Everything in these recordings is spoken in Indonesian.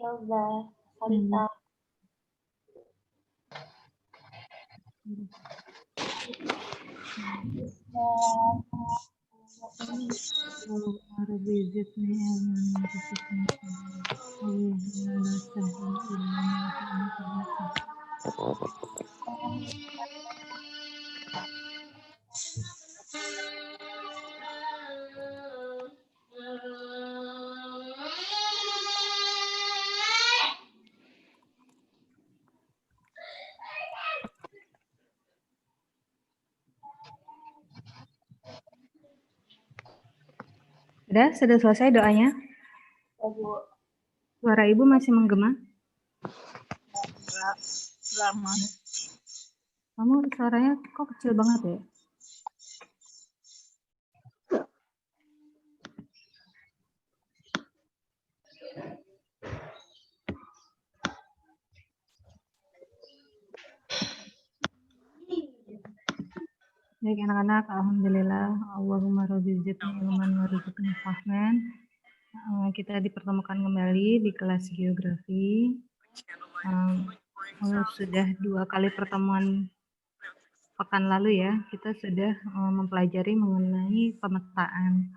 Elza, Salita. Sudah selesai doanya? Suara Ibu masih menggema? Lama. Kamu suaranya kok kecil banget ya? Baik anak-anak, alhamdulillah. Allahumma rabbi zidni ilman warzuqni fahman. Kita dipertemukan kembali di kelas geografi. Sudah 2 kali pertemuan pekan lalu ya, kita sudah mempelajari mengenai pemetaan.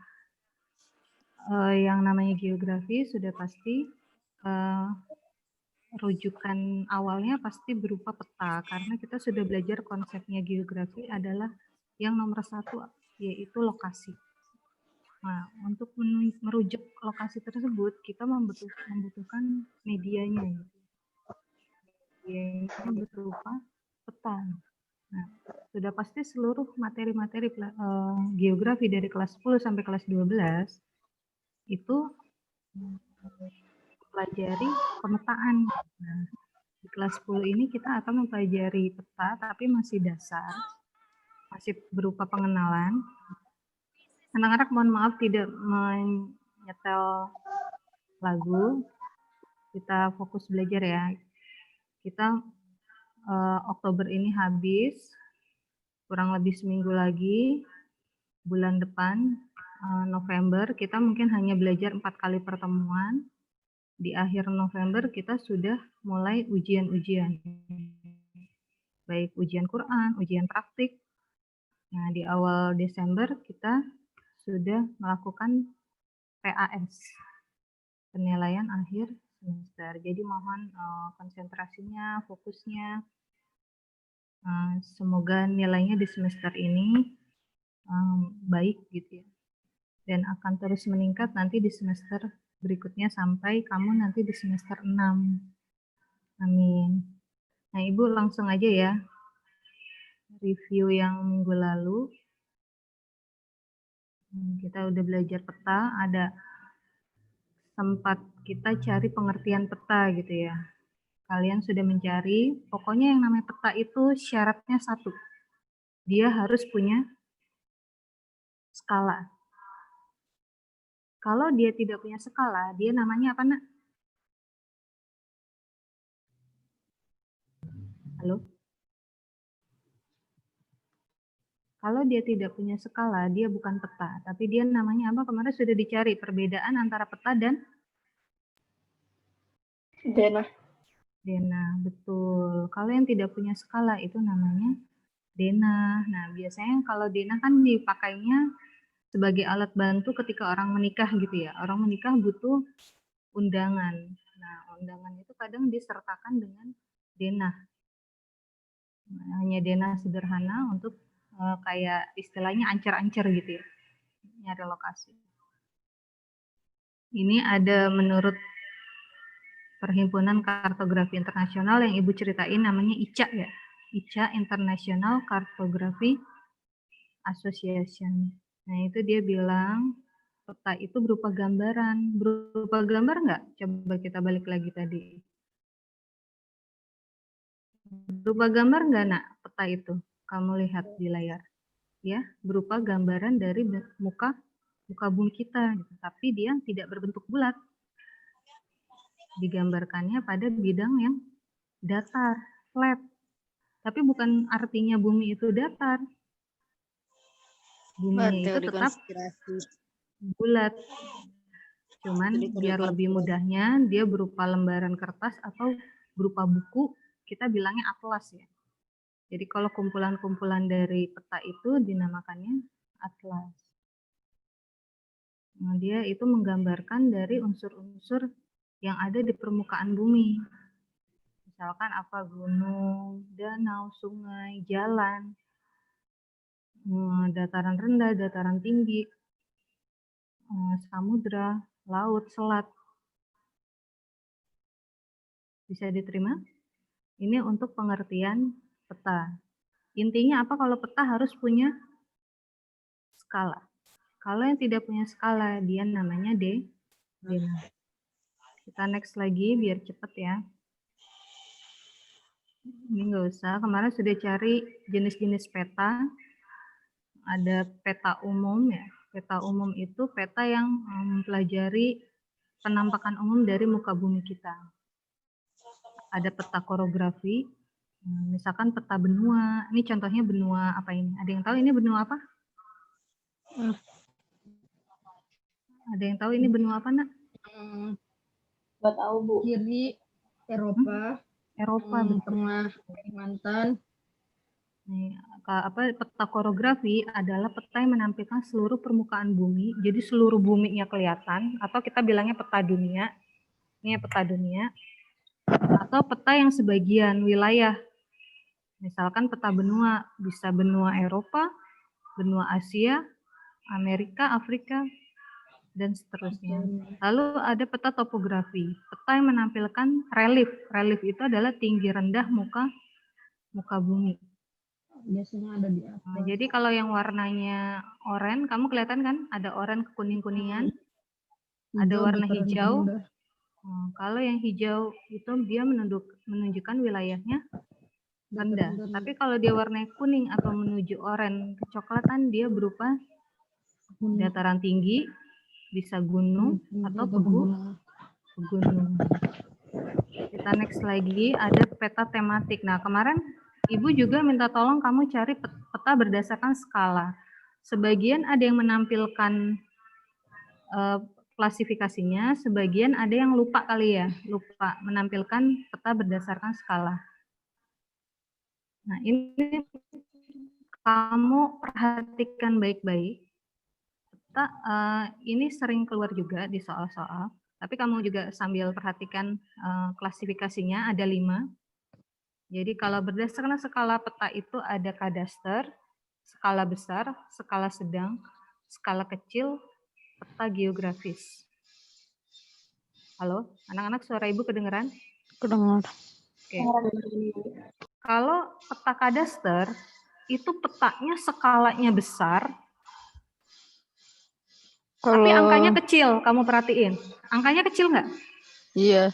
Yang namanya geografi sudah pasti rujukan awalnya pasti berupa peta, karena kita sudah belajar konsepnya geografi adalah yang nomor 1 yaitu lokasi. Nah, untuk merujuk lokasi tersebut kita membutuhkan medianya, medianya berupa peta. Nah, sudah pasti seluruh materi-materi geografi dari kelas 10 sampai kelas 12 itu mempelajari pemetaan. Nah, di kelas 10 ini kita akan mempelajari peta tapi masih dasar, masih berupa pengenalan. Anak-anak mohon maaf tidak menyetel lagu, kita fokus belajar ya. Kita Oktober ini habis, kurang lebih seminggu lagi, bulan depan November kita mungkin hanya belajar 4 kali pertemuan. Di akhir November kita sudah mulai ujian-ujian, baik ujian Quran, ujian praktik. Nah, di awal Desember kita sudah melakukan PAS, penilaian akhir semester. Jadi mohon konsentrasinya, fokusnya. Semoga nilainya di semester ini baik gitu ya. Dan akan terus meningkat nanti di semester berikutnya sampai kamu nanti di semester 6. Amin. Nah, Ibu langsung aja ya. Review yang minggu lalu. Kita udah belajar peta, ada sempat kita cari pengertian peta gitu ya. Kalian sudah mencari, pokoknya yang namanya peta itu syaratnya 1. Dia harus punya skala. Kalau dia tidak punya skala, dia namanya apa, Nak? Halo? Kalau dia tidak punya skala, dia bukan peta, tapi dia namanya apa? Kemarin sudah dicari perbedaan antara peta dan Denah. denah, betul. Kalau yang tidak punya skala itu namanya denah. Nah, biasanya kalau denah kan dipakainya sebagai alat bantu ketika orang menikah gitu ya. Orang menikah butuh undangan. Nah, undangan itu kadang disertakan dengan denah. Nah, hanya denah sederhana untuk kayak istilahnya ancer-ancer gitu ya, nyari lokasi. Ini ada menurut Perhimpunan Kartografi Internasional yang Ibu ceritain namanya ICA ya, ICA International Cartography Association. Nah, itu dia bilang peta itu berupa gambaran. Berupa gambar nggak? Coba kita balik lagi tadi. Berupa gambar nggak, Nak, peta itu? Kamu lihat di layar. Ya, berupa gambaran dari muka bumi kita, gitu. Tapi dia tidak berbentuk bulat. Digambarkannya pada bidang yang datar, flat. Tapi bukan artinya bumi itu datar. Buminya itu tetap bulat. Cuman Jadi biar lebih mudahnya dia berupa lembaran kertas atau berupa buku, kita bilangnya atlas ya. Jadi kalau kumpulan-kumpulan dari peta itu dinamakannya atlas. Nah, dia itu menggambarkan dari unsur-unsur yang ada di permukaan bumi. Misalkan apa gunung, danau, sungai, jalan, dataran rendah, dataran tinggi, samudra, laut, selat. Bisa diterima? Ini untuk pengertian peta. Intinya apa kalau peta harus punya skala. Kalau yang tidak punya skala, dia namanya dena. Kita next lagi biar cepet ya. Ini nggak usah, kemarin sudah cari jenis-jenis peta. Ada peta umum ya. Peta umum itu peta yang mempelajari penampakan umum dari muka bumi kita. Ada peta korografi, misalkan peta benua. Ini contohnya benua apa ini? Ada yang tahu ini benua apa? Ada yang tahu ini benua apa, Nak? Nggak tahu, Bu. Kiri Eropa, Eropa, betul. tengah Kalimantan. Nih, peta korografi adalah peta yang menampilkan seluruh permukaan bumi. Jadi seluruh buminya kelihatan, atau kita bilangnya peta dunia. Ini ya peta dunia. Atau peta yang sebagian wilayah. Misalkan peta benua, bisa benua Eropa, benua Asia, Amerika, Afrika, dan seterusnya. Lalu ada peta topografi, peta yang menampilkan relief. Relief itu adalah tinggi rendah muka bumi. Biasanya ada di atas. Nah, jadi kalau yang warnanya oranye, kamu kelihatan kan? Ada oranye kuning-kuningan, ada warna hijau. Kalau yang hijau itu dia menunjukkan wilayahnya rendah. Tapi kalau dia warna kuning atau menuju oranye kecoklatan, dia berupa dataran tinggi, bisa gunung atau pegunungan. Kita next lagi, ada peta tematik. Nah, kemarin Ibu juga minta tolong kamu cari peta berdasarkan skala. Sebagian ada yang menampilkan klasifikasinya, sebagian ada yang lupa kali ya, lupa menampilkan peta berdasarkan skala. Nah, ini kamu perhatikan baik-baik. Peta ini sering keluar juga di soal-soal, tapi kamu juga sambil perhatikan klasifikasinya, ada 5. Jadi kalau berdasarkan skala peta itu ada kadaster, skala besar, skala sedang, skala kecil, peta geografis. Halo, anak-anak suara Ibu kedengeran? Kedengar. Oke. Kalau peta kadaster, itu petanya skalanya besar, tapi angkanya kecil, kamu perhatiin. Angkanya kecil nggak? Iya.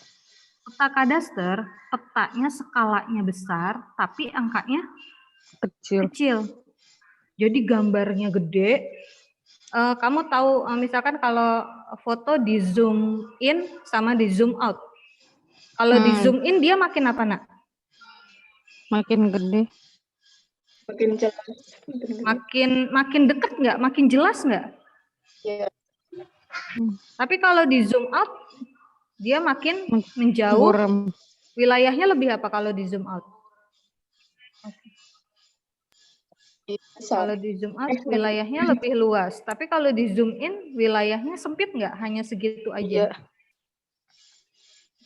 Peta kadaster, petanya skalanya besar, tapi angkanya kecil. Jadi gambarnya gede. Kamu tahu misalkan kalau foto di zoom in sama di zoom out. Kalau di zoom in dia makin apa, Nak? Makin gede. Makin jelas. Makin dekat nggak? Makin jelas nggak? Iya. Tapi kalau di zoom out, dia makin menjauh. Wilayahnya lebih apa kalau di zoom out? Kalau di zoom out, wilayahnya lebih luas. Tapi kalau di zoom in, wilayahnya sempit nggak? Hanya segitu aja. Iya.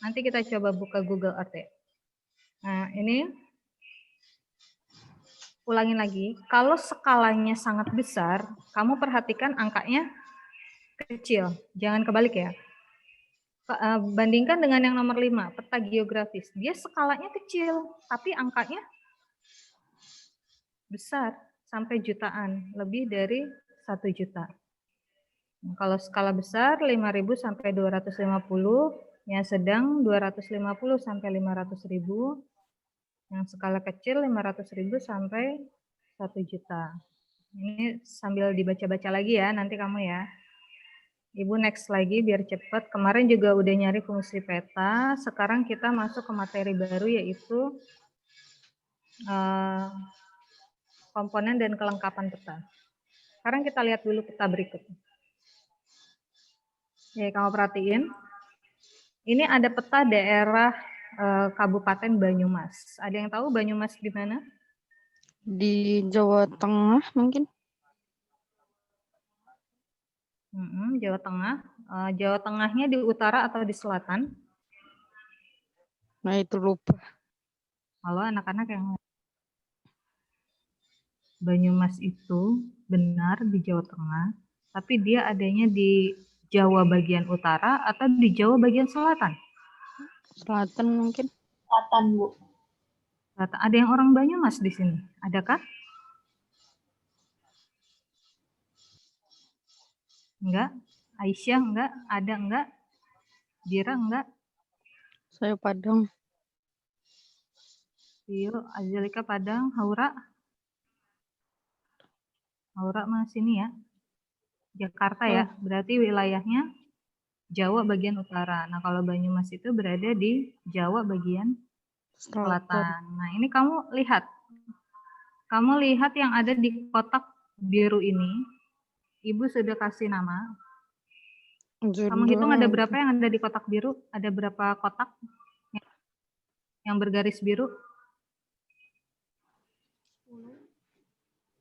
Nanti kita coba buka Google Earth ya. Nah, ini ulangin lagi. Kalau skalanya sangat besar, kamu perhatikan angkanya kecil. Jangan kebalik ya. Bandingkan dengan yang nomor 5, peta geografis. Dia skalanya kecil, tapi angkanya besar, sampai jutaan, lebih dari 1 juta. Nah, kalau skala besar 5.000 sampai 250, yang sedang 250 sampai 500.000, yang skala kecil 500.000 sampai 1 juta. Ini sambil dibaca-baca lagi ya, nanti kamu ya. Ibu next lagi biar cepat. Kemarin juga udah nyari fungsi peta. Sekarang kita masuk ke materi baru yaitu komponen dan kelengkapan peta. Sekarang kita lihat dulu peta berikut. Ya, kamu perhatiin. Ini ada peta daerah Kabupaten Banyumas. Ada yang tahu Banyumas di mana? Di Jawa Tengah mungkin. Jawa Tengah. Jawa Tengahnya di utara atau di selatan? Nah itu lupa. Kalau anak-anak yang Banyumas itu benar di Jawa Tengah, tapi dia adanya di Jawa bagian utara atau di Jawa bagian selatan? Selatan mungkin. Selatan, Bu. Selatan. Ada yang orang Banyumas di sini? Adakah? Enggak? Aisyah enggak? Ada enggak? Dira enggak? Saya Padang. Rio, Azalika Padang, Haura? Haura mah sini ya. Jakarta ya. Berarti wilayahnya Jawa bagian utara. Nah, kalau Banyumas itu berada di Jawa bagian selatan. Nah, ini kamu lihat. Kamu lihat yang ada di kotak biru ini. Ibu sudah kasih nama. Kamu hitung ada berapa yang ada di kotak biru? Ada berapa kotak yang bergaris biru?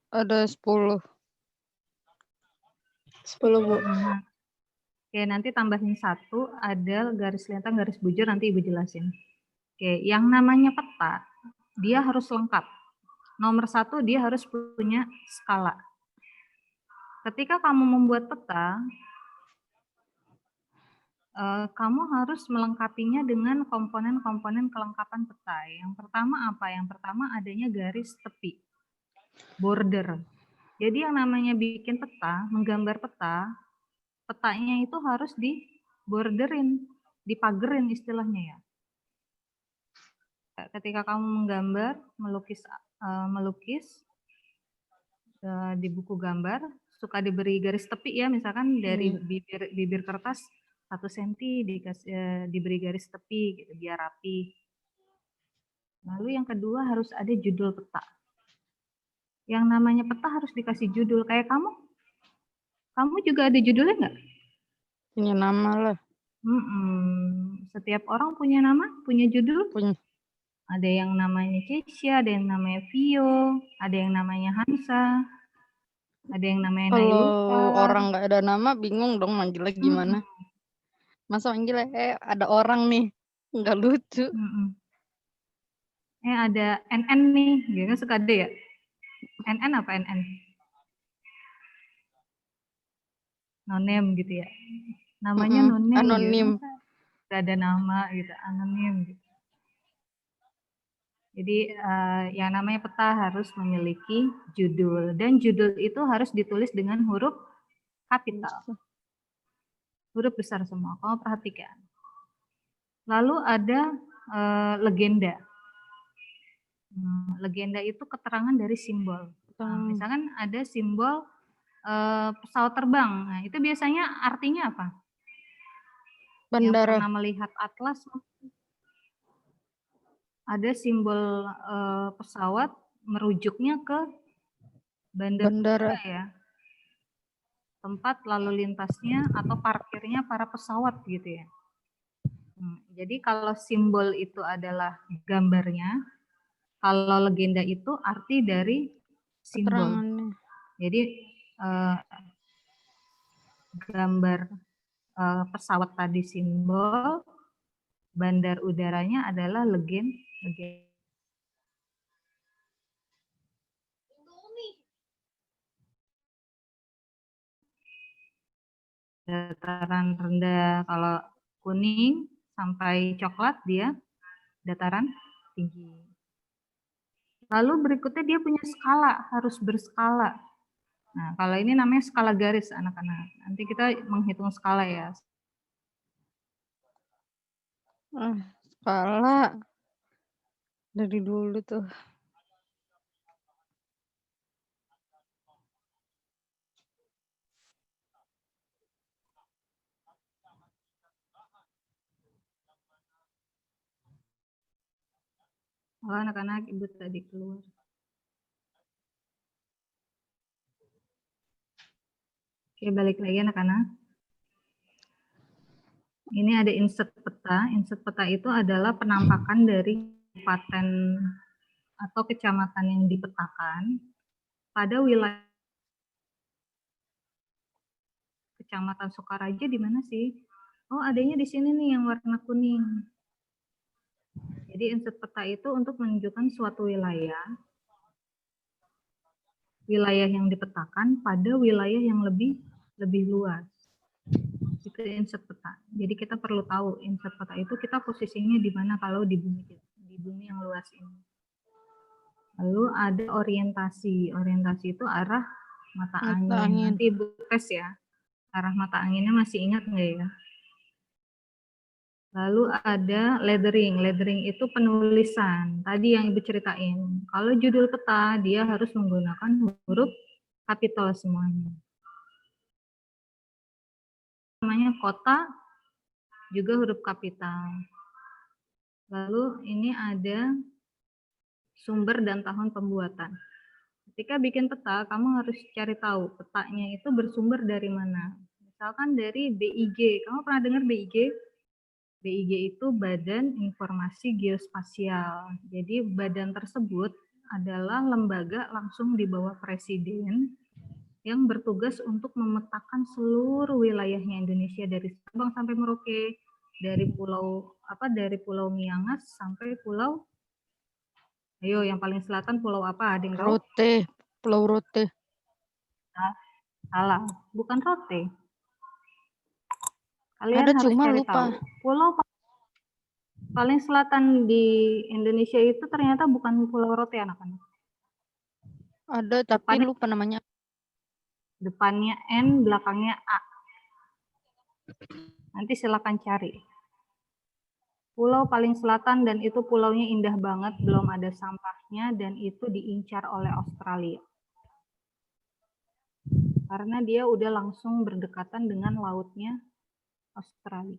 Ada 10. 10, Bu. Oke, nanti tambahin 1, ada garis lintang, garis bujur, nanti Ibu jelasin. Oke, yang namanya peta, dia harus lengkap. Nomor 1, dia harus punya skala. Ketika kamu membuat peta, kamu harus melengkapinya dengan komponen-komponen kelengkapan peta. Yang pertama apa? Yang pertama adanya garis tepi, border. Jadi yang namanya bikin peta, menggambar peta, petanya itu harus diborderin, dipagerin istilahnya ya. Ketika kamu menggambar, melukis di buku gambar, suka diberi garis tepi ya, misalkan dari bibir kertas 1 cm diberi garis tepi gitu biar rapi. Lalu yang kedua harus ada judul peta. Yang namanya peta harus dikasih judul. Kayak kamu juga ada judulnya nggak? Punya nama lah. Setiap orang punya nama, punya judul. Punya. Ada yang namanya Cisha, ada yang namanya Vio, ada yang namanya Hansa, ada yang namanya Kalau Nayuka. orang nggak ada nama, bingung dong manggilnya gimana. Masa manggilnya ada orang nih, nggak lucu. Ada NN nih, gitu kan suka ada ya. NN apa NN? Nonem gitu ya. Namanya nonem Anonim. gitu. Gak ada nama gitu, anonim gitu. Jadi yang namanya peta harus memiliki judul, dan judul itu harus ditulis dengan huruf kapital. Huruf besar semua, kamu perhatikan. Lalu ada legenda. Legenda itu keterangan dari simbol. Misalkan ada simbol pesawat terbang. Nah, itu biasanya artinya apa? Bandara. Yang pernah melihat atlas, ada simbol pesawat merujuknya ke bandara ya. Tempat lalu lintasnya atau parkirnya para pesawat gitu ya. Jadi kalau simbol itu adalah gambarnya, kalau legenda itu arti dari simbol. Jadi gambar pesawat tadi simbol, bandar udaranya adalah legenda. Dataran rendah, kalau kuning sampai coklat dia dataran tinggi. Lalu berikutnya dia punya skala, harus berskala. Nah, kalau ini namanya skala garis anak-anak. Nanti kita menghitung skala ya. Skala dari dulu tuh. Oh, anak-anak ibu tadi keluar. Oke, balik lagi anak-anak. Ini ada insert peta. Insert peta itu adalah penampakan dari kabupaten atau kecamatan yang dipetakan pada wilayah. Kecamatan Sukaraja di mana sih? Oh, adanya di sini nih yang warna kuning. Jadi insert peta itu untuk menunjukkan suatu wilayah yang dipetakan pada wilayah yang lebih luas. Itu insert peta. Jadi kita perlu tahu insert peta itu kita posisinya di mana kalau di bumi yang luas ini. Lalu ada orientasi. Orientasi itu arah mata angin. Nanti Ibu tes ya. Arah mata anginnya masih ingat nggak ya? Lalu ada lettering. Lettering itu penulisan. Tadi yang Ibu ceritain. Kalau judul peta, dia harus menggunakan huruf kapital semuanya. Namanya kota, juga huruf kapital. Lalu ini ada sumber dan tahun pembuatan. Ketika bikin peta, kamu harus cari tahu petanya itu bersumber dari mana. Misalkan dari BIG. Kamu pernah dengar BIG? BIG itu Badan Informasi Geospasial. Jadi badan tersebut adalah lembaga langsung di bawah Presiden yang bertugas untuk memetakan seluruh wilayahnya Indonesia dari Sabang sampai Merauke, dari Pulau Miangas sampai Pulau, ayo yang paling selatan Pulau apa? Ada yang tahu? Pulau Rote. Salah, bukan Rote. Kalian Ada harus cuma cari lupa. tahu. Pulau paling selatan di Indonesia itu ternyata bukan Pulau Rote, anak-anak. Ada tapi lupa namanya. Depannya N, belakangnya A. Nanti silakan cari. Pulau paling selatan dan itu pulaunya indah banget, belum ada sampahnya dan itu diincar oleh Australia. Karena dia udah langsung berdekatan dengan lautnya Australia.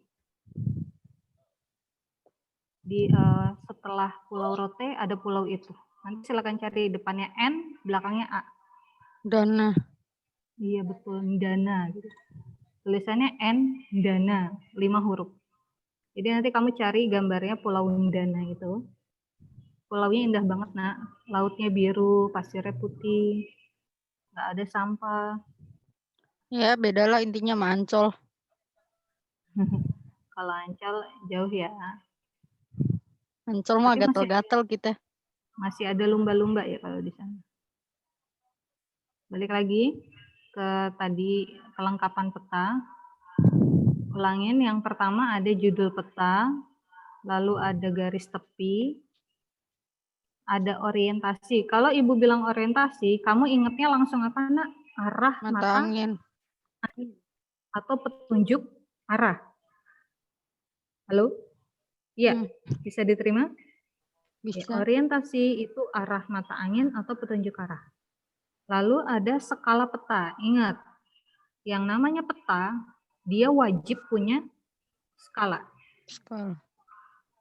Setelah Pulau Rote ada pulau itu. Nanti silakan cari depannya N, belakangnya A. Dana. Iya betul, Dana. Gitu. Tulisannya N, Dana, 5 huruf. Jadi nanti kamu cari gambarnya Pulau Ndana itu. Pulaunya indah banget, nak. Lautnya biru, pasirnya putih, nggak ada sampah. Ya bedalah intinya sama Ancol. Kalau Ancol jauh ya. Ancol mah gatel-gatel kita. Masih ada lumba-lumba ya kalau di sana. Balik lagi ke tadi kelengkapan peta. Ulangin, yang pertama ada judul peta, lalu ada garis tepi, ada orientasi. Kalau Ibu bilang orientasi, kamu ingatnya langsung apa, nak? Arah mata angin. Atau petunjuk arah. Halo? Iya, bisa diterima? Bisa. Ya, orientasi itu arah mata angin atau petunjuk arah. Lalu ada skala peta. Ingat, yang namanya peta, dia wajib punya skala.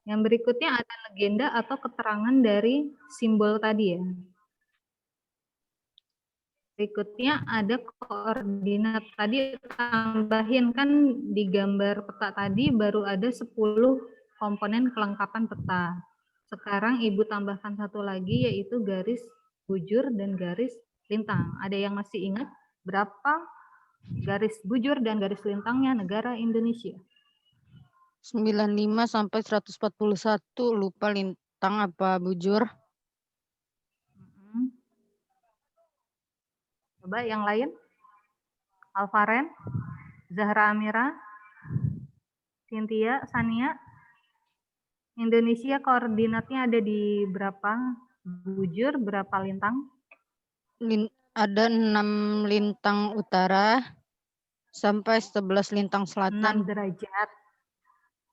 Yang berikutnya ada legenda atau keterangan dari simbol tadi ya. Berikutnya ada koordinat. Tadi tambahin, kan di gambar peta tadi baru ada 10 komponen kelengkapan peta. Sekarang Ibu tambahkan satu lagi yaitu garis bujur dan garis lintang. Ada yang masih ingat berapa garis bujur dan garis lintangnya negara Indonesia? 95 sampai 141, lupa lintang apa bujur. Coba yang lain. Alvaren, Zahra Amira, Cynthia, Sania. Indonesia koordinatnya ada di berapa bujur, berapa lintang? Ada 6 lintang utara sampai 11 lintang selatan. 6 derajat.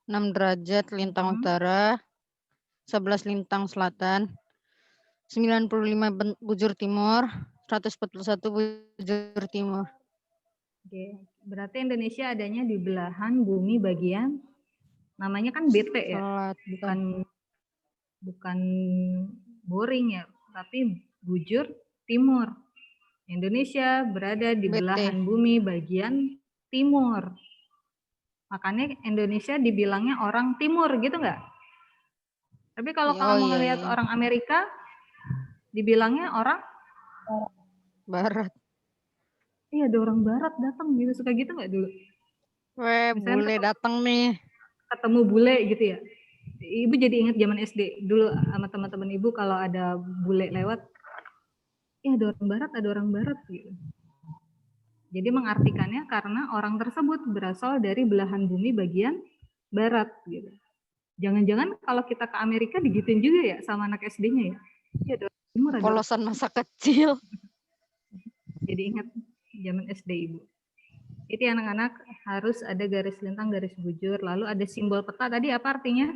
6 derajat lintang utara, 11 lintang selatan, 95 bujur timur, 141 bujur timur. Oke, berarti Indonesia adanya di belahan bumi bagian, namanya kan BT ya, bukan boring ya, tapi bujur timur. Indonesia berada di belahan bumi bagian timur. Makanya Indonesia dibilangnya orang timur gitu nggak? Tapi kalau Oh kamu iya ngelihat iya. orang Amerika, dibilangnya orang, Barat. iya ada orang barat datang gitu, suka gitu nggak dulu? Weh, Misalkan bule datang nih. ketemu bule gitu ya. Ibu jadi ingat zaman SD dulu sama teman-teman ibu kalau ada bule lewat, ada orang barat gitu. Jadi mengartikannya karena orang tersebut berasal dari belahan bumi bagian barat gitu. Jangan-jangan kalau kita ke Amerika digituin juga ya sama anak SD-nya ya. Iya ada orang timur ada. Polosan masa kecil. Jadi ingat zaman SD ibu. Itu anak-anak harus ada garis lintang, garis bujur, lalu ada simbol peta. Tadi apa artinya?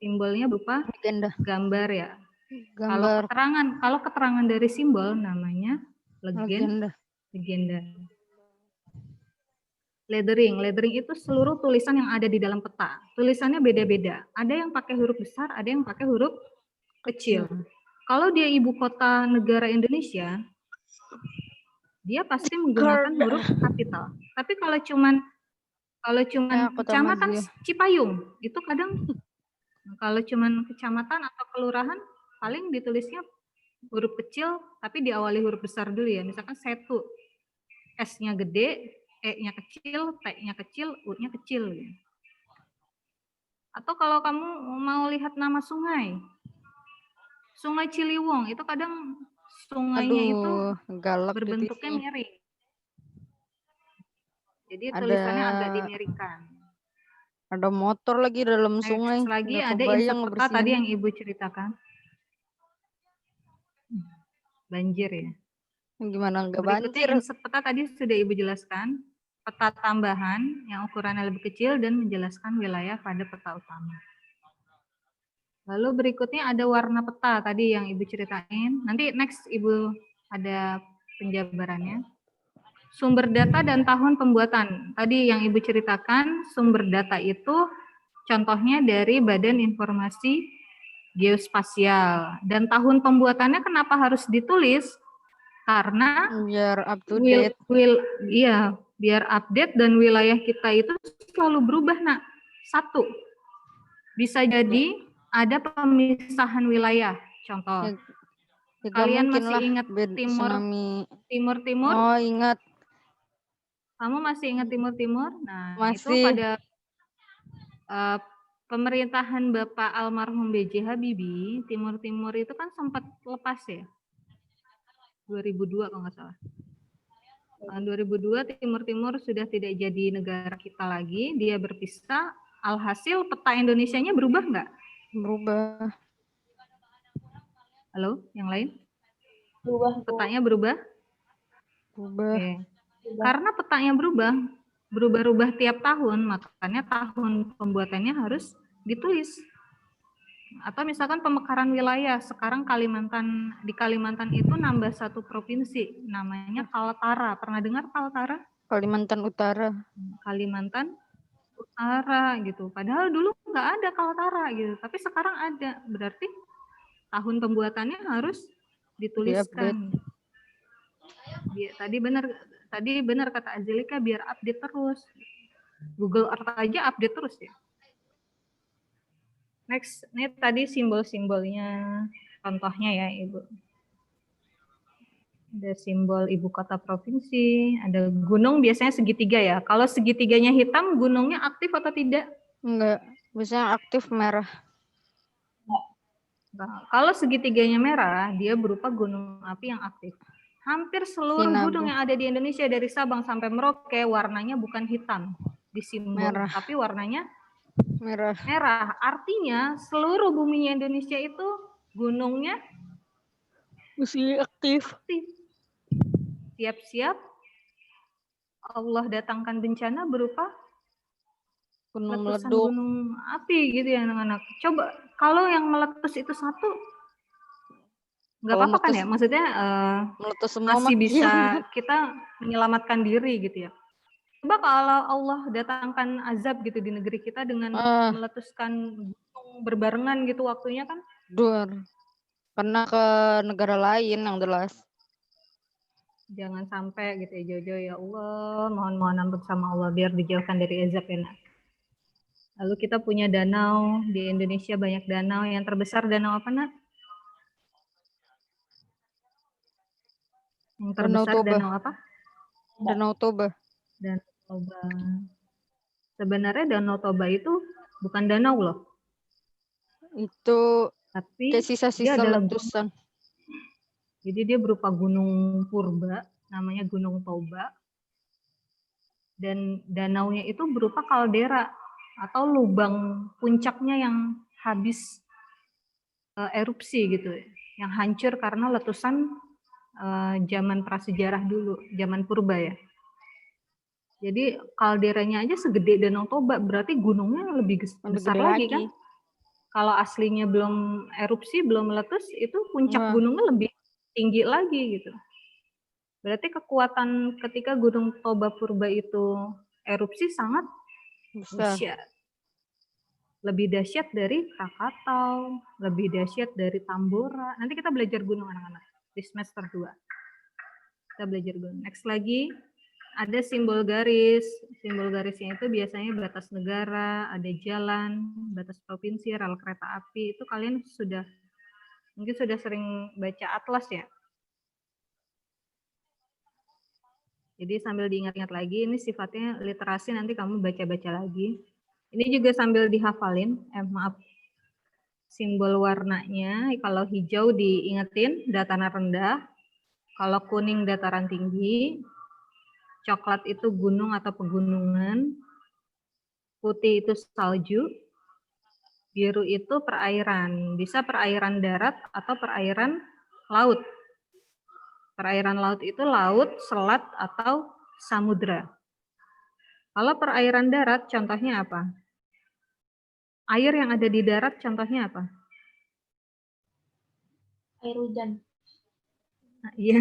Simbolnya berupa Legenda. gambar ya. Gambar. Kalau keterangan dari simbol namanya legenda. Lettering itu seluruh tulisan yang ada di dalam peta. Tulisannya beda-beda. Ada yang pakai huruf besar, ada yang pakai huruf kecil. Kalau dia ibu kota negara Indonesia, dia pasti menggunakan huruf kapital. Tapi kalau cuman kecamatan Cipayung, itu kadang kalau cuman kecamatan atau kelurahan paling ditulisnya huruf kecil tapi diawali huruf besar dulu ya. Misalkan Setu, S-nya gede, E-nya kecil, T-nya kecil, U-nya kecil. Atau kalau kamu mau lihat nama sungai, Sungai Ciliwung, itu kadang sungainya itu galak berbentuknya miring. Jadi tulisannya agak dimirikan. Ada motor lagi dalam sungai. Lagi ada insert peta tadi yang ibu ceritakan. Banjir ya. Gimana enggak Berikutnya banjir? insert peta tadi sudah ibu jelaskan. Peta tambahan yang ukurannya lebih kecil dan menjelaskan wilayah pada peta utama. Lalu berikutnya ada warna peta tadi yang ibu ceritain. Nanti next ibu ada penjabarannya. Sumber data dan tahun pembuatan. Tadi yang ibu ceritakan sumber data itu contohnya dari Badan Informasi Geospasial. Dan tahun pembuatannya kenapa harus ditulis? Karena biar up to date. Biar update dan wilayah kita itu selalu berubah, Nak. Satu, bisa jadi ada pemisahan wilayah. Contoh, kalian masih ingat Timur? Oh, ingat. Kamu masih ingat Timur? Nah, masih. Itu pada pemerintahan Bapak almarhum B.J. Habibie, Timur itu kan sempat lepas ya. 2002 kalau nggak salah. Tahun 2002 Timur sudah tidak jadi negara kita lagi, dia berpisah. Alhasil peta Indonesianya berubah nggak? Berubah. Halo, yang lain? Berubah. Petanya berubah? Berubah. Oke. Karena petanya berubah tiap tahun, makanya tahun pembuatannya harus ditulis. Atau misalkan pemekaran wilayah, sekarang di Kalimantan itu nambah satu provinsi, namanya Kaltara. Pernah dengar Kaltara? Kalimantan Utara. Kalimantan Utara gitu. Padahal dulu nggak ada Kaltara gitu, tapi sekarang ada. Berarti tahun pembuatannya harus dituliskan. Tadi benar kata Angelika, biar update terus. Google Earth aja update terus ya. Next, ini tadi simbol-simbolnya, contohnya ya Ibu. Ada simbol ibu kota provinsi, ada gunung biasanya segitiga ya. Kalau segitiganya hitam, gunungnya aktif atau tidak? Enggak, biasanya aktif merah. Nah, kalau segitiganya merah, dia berupa gunung api yang aktif. Hampir seluruh gunung yang ada di Indonesia dari Sabang sampai Merauke warnanya bukan hitam di simbol, tapi warnanya merah. Artinya seluruh buminya Indonesia itu gunungnya masih aktif. Siap-siap Allah datangkan bencana berupa letusan gunung api gitu ya anak-anak. Coba kalau yang meletus itu satu, nggak apa-apa kan ya? Maksudnya masih bisa kita menyelamatkan diri gitu ya. Coba kalau Allah datangkan azab gitu di negeri kita dengan meletuskan gunung berbarengan gitu waktunya kan? Kena ke negara lain yang jelas. Jangan sampai gitu ya jauh-jauh ya Allah, mohon ampun sama Allah biar dijauhkan dari azab ya nak. Lalu kita punya danau, di Indonesia banyak danau, yang terbesar danau apa nak? Yang Danau terbesar Toba. danau apa? Danau Toba. Danau Toba. Sebenarnya Danau Toba itu bukan danau loh, Itu tapi kayak dia sisa-sisa adalah letusan. jadi dia berupa gunung purba, namanya Gunung Toba, dan danaunya itu berupa kaldera atau lubang puncaknya yang habis erupsi gitu, yang hancur karena letusan zaman prasejarah dulu, zaman purba ya. Jadi kalderanya aja segede Danau Toba, berarti gunungnya lebih besar Gede lagi kan? Kalau aslinya belum erupsi, belum meletus, itu puncak Wah. gunungnya lebih tinggi lagi gitu. Berarti kekuatan ketika Gunung Toba Purba itu erupsi sangat Besar. dahsyat. Lebih dahsyat dari Krakatau, lebih dahsyat dari Tambora. Nanti kita belajar gunung anak-anak di semester 2. Kita belajar gunung. Next lagi, ada simbol garis. Simbol garisnya itu biasanya batas negara, ada jalan, batas provinsi, rel kereta api. Itu kalian mungkin sudah sering baca atlas ya. Jadi sambil diingat-ingat lagi, ini sifatnya literasi, nanti kamu baca-baca lagi. Ini juga sambil dihafalin, maaf, simbol warnanya, kalau hijau diingetin dataran rendah, kalau kuning dataran tinggi, coklat itu gunung atau pegunungan, putih itu salju, biru itu perairan, bisa perairan darat atau perairan laut. Perairan laut itu laut, selat, atau samudra. Kalau perairan darat, contohnya apa? Air yang ada di darat, contohnya apa? Air hujan. Iya,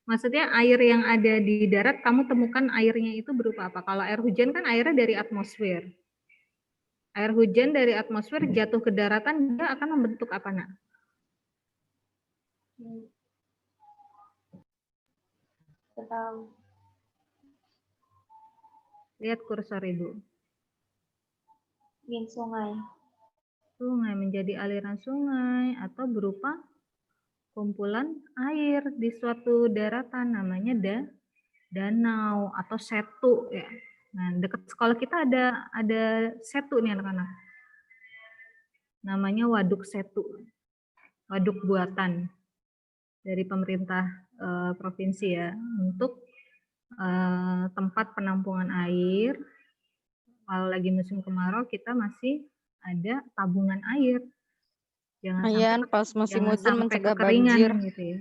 maksudnya air yang ada di darat, kamu temukan airnya itu berupa apa? Kalau air hujan kan airnya dari atmosfer. Air hujan dari atmosfer jatuh ke daratan, dia akan membentuk apa, nak? Tahu. Lihat kursor ibu. Sungai. Sungai menjadi aliran sungai atau berupa kumpulan air di suatu daratan, namanya danau atau setu ya. Nah, dekat sekolah kita ada setu nih anak-anak. Namanya waduk setu. Waduk buatan dari pemerintah provinsi ya, untuk tempat penampungan air. Kalau lagi musim kemarau kita masih ada tabungan air. Ayan, pas musim Jangan hujan sampai mencegah kekeringan banjir. gitu ya.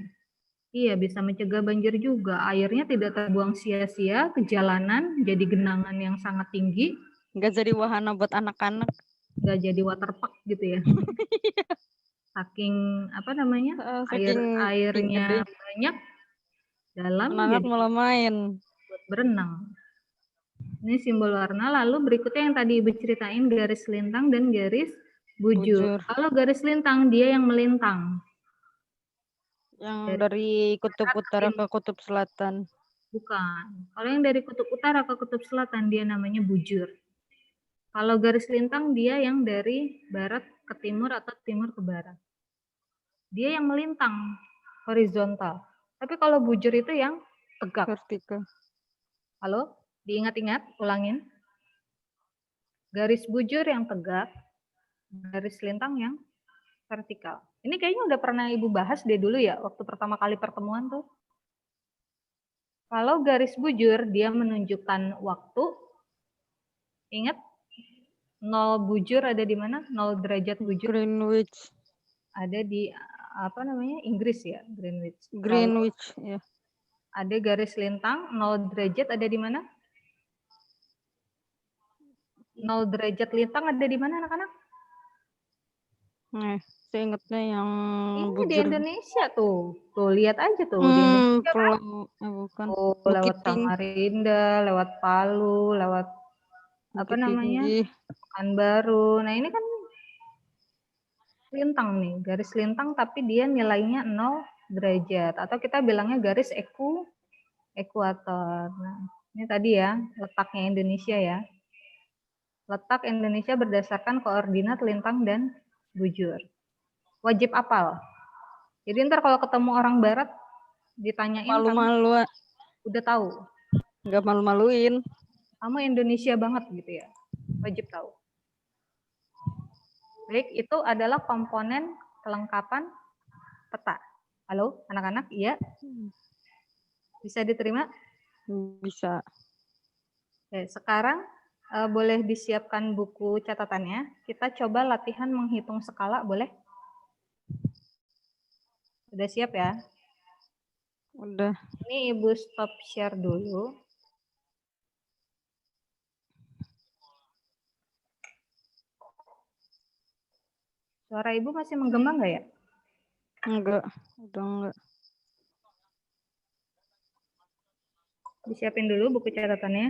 Iya, bisa mencegah banjir juga. Airnya tidak terbuang sia-sia ke jalanan, jadi genangan yang sangat tinggi. Nggak jadi wahana buat anak-anak. Nggak jadi water park gitu ya. Saking apa namanya, airnya banyak, dalam anak-anak jadi malah main. buat berenang. Ini simbol warna. Lalu berikutnya yang tadi Ibu ceritain, garis lintang dan garis bujur. Kalau garis lintang dia yang melintang. Yang dari kutub utara ke kutub selatan. Bukan. Kalau yang dari kutub utara ke kutub selatan dia namanya bujur. Kalau garis lintang dia yang dari barat ke timur atau timur ke barat. Dia yang melintang, horizontal. Tapi kalau bujur itu yang tegak. Vertikal. Halo? Diingat-ingat, ulangin. Garis bujur yang tegak, garis lintang yang vertikal. Ini kayaknya udah pernah Ibu bahas deh dulu ya, waktu pertama kali pertemuan tuh. Kalau garis bujur, dia menunjukkan waktu. Ingat, 0 bujur ada di mana? 0 derajat bujur. Greenwich. Ada di apa namanya? Inggris ya, Greenwich. Greenwich, ya. Ada garis lintang 0 derajat ada di mana? 0 derajat lintang ada di mana anak-anak? Nah, saya ingatnya yang Ini bujur. di Indonesia tuh. Tuh lihat aja tuh di Indonesia kan. Bukan. Oh, lewat Samarinda, lewat Palu, lewat apa namanya? Pekanbaru. Nah, ini kan lintang nih, garis lintang tapi dia nilainya 0 derajat atau kita bilangnya garis ekuator. Nah, ini tadi ya letaknya Indonesia ya. Letak Indonesia berdasarkan koordinat lintang dan bujur. Wajib apal. Jadi ntar kalau ketemu orang barat ditanyain kamu Malu-malu, udah tahu. nggak malu-maluin. Kamu Indonesia banget gitu ya. Wajib tahu. Baik, itu adalah komponen kelengkapan peta. Halo, anak-anak? Iya? Bisa diterima? Bisa. Oke, sekarang boleh disiapkan buku catatannya. Kita coba latihan menghitung skala, boleh? Udah siap ya? Udah. Ini Ibu stop share dulu. Suara Ibu masih menggema nggak ya? Enggak. Udah enggak. Disiapin dulu buku catatannya.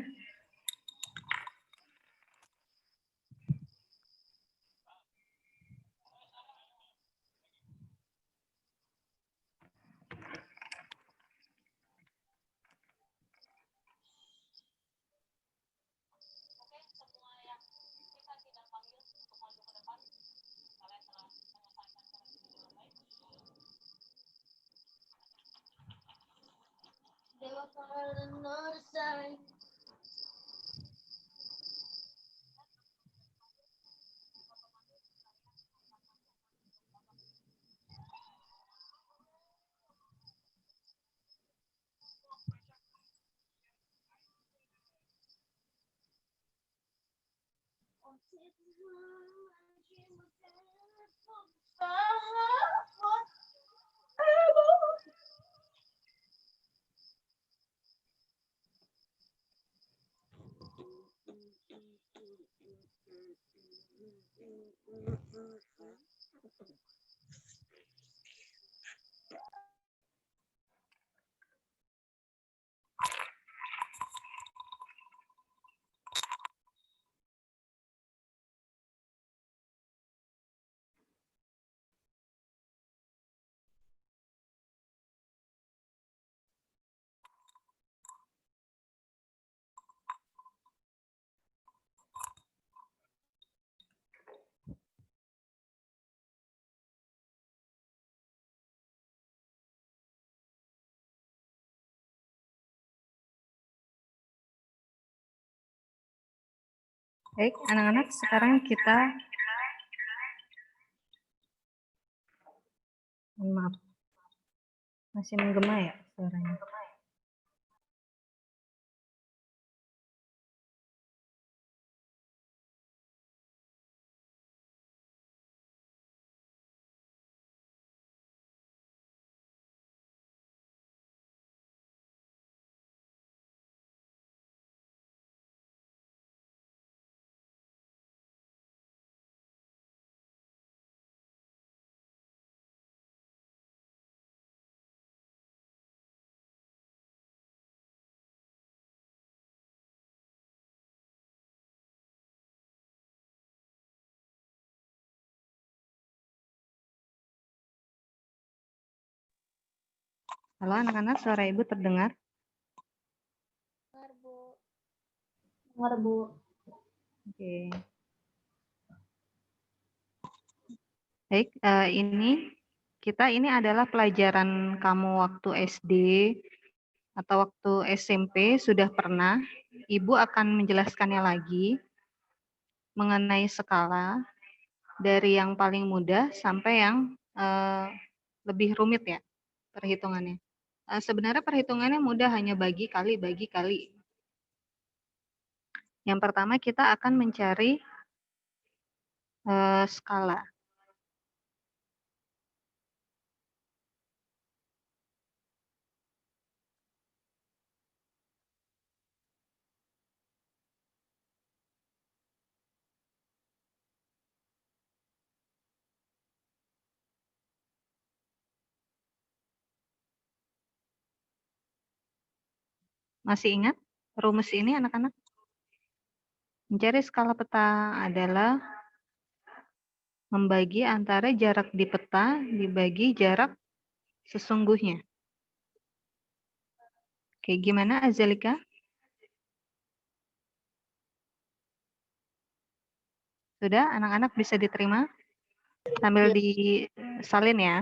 Baik, anak-anak, sekarang kita maaf. Masih menggema ya suaranya? Halo anak-anak, suara Ibu terdengar? Dengar, Bu. Oke. Baik, ini adalah pelajaran kamu waktu SD atau waktu SMP sudah pernah. Ibu akan menjelaskannya lagi mengenai skala dari yang paling mudah sampai yang lebih rumit ya perhitungannya. Sebenarnya perhitungannya mudah, hanya bagi kali. Yang pertama kita akan mencari skala. Masih ingat rumus ini anak-anak? Mencari skala peta adalah membagi antara jarak di peta dibagi jarak sesungguhnya. Oke. Oke, gimana Azalika? Sudah, anak-anak bisa diterima? Sambil disalin ya.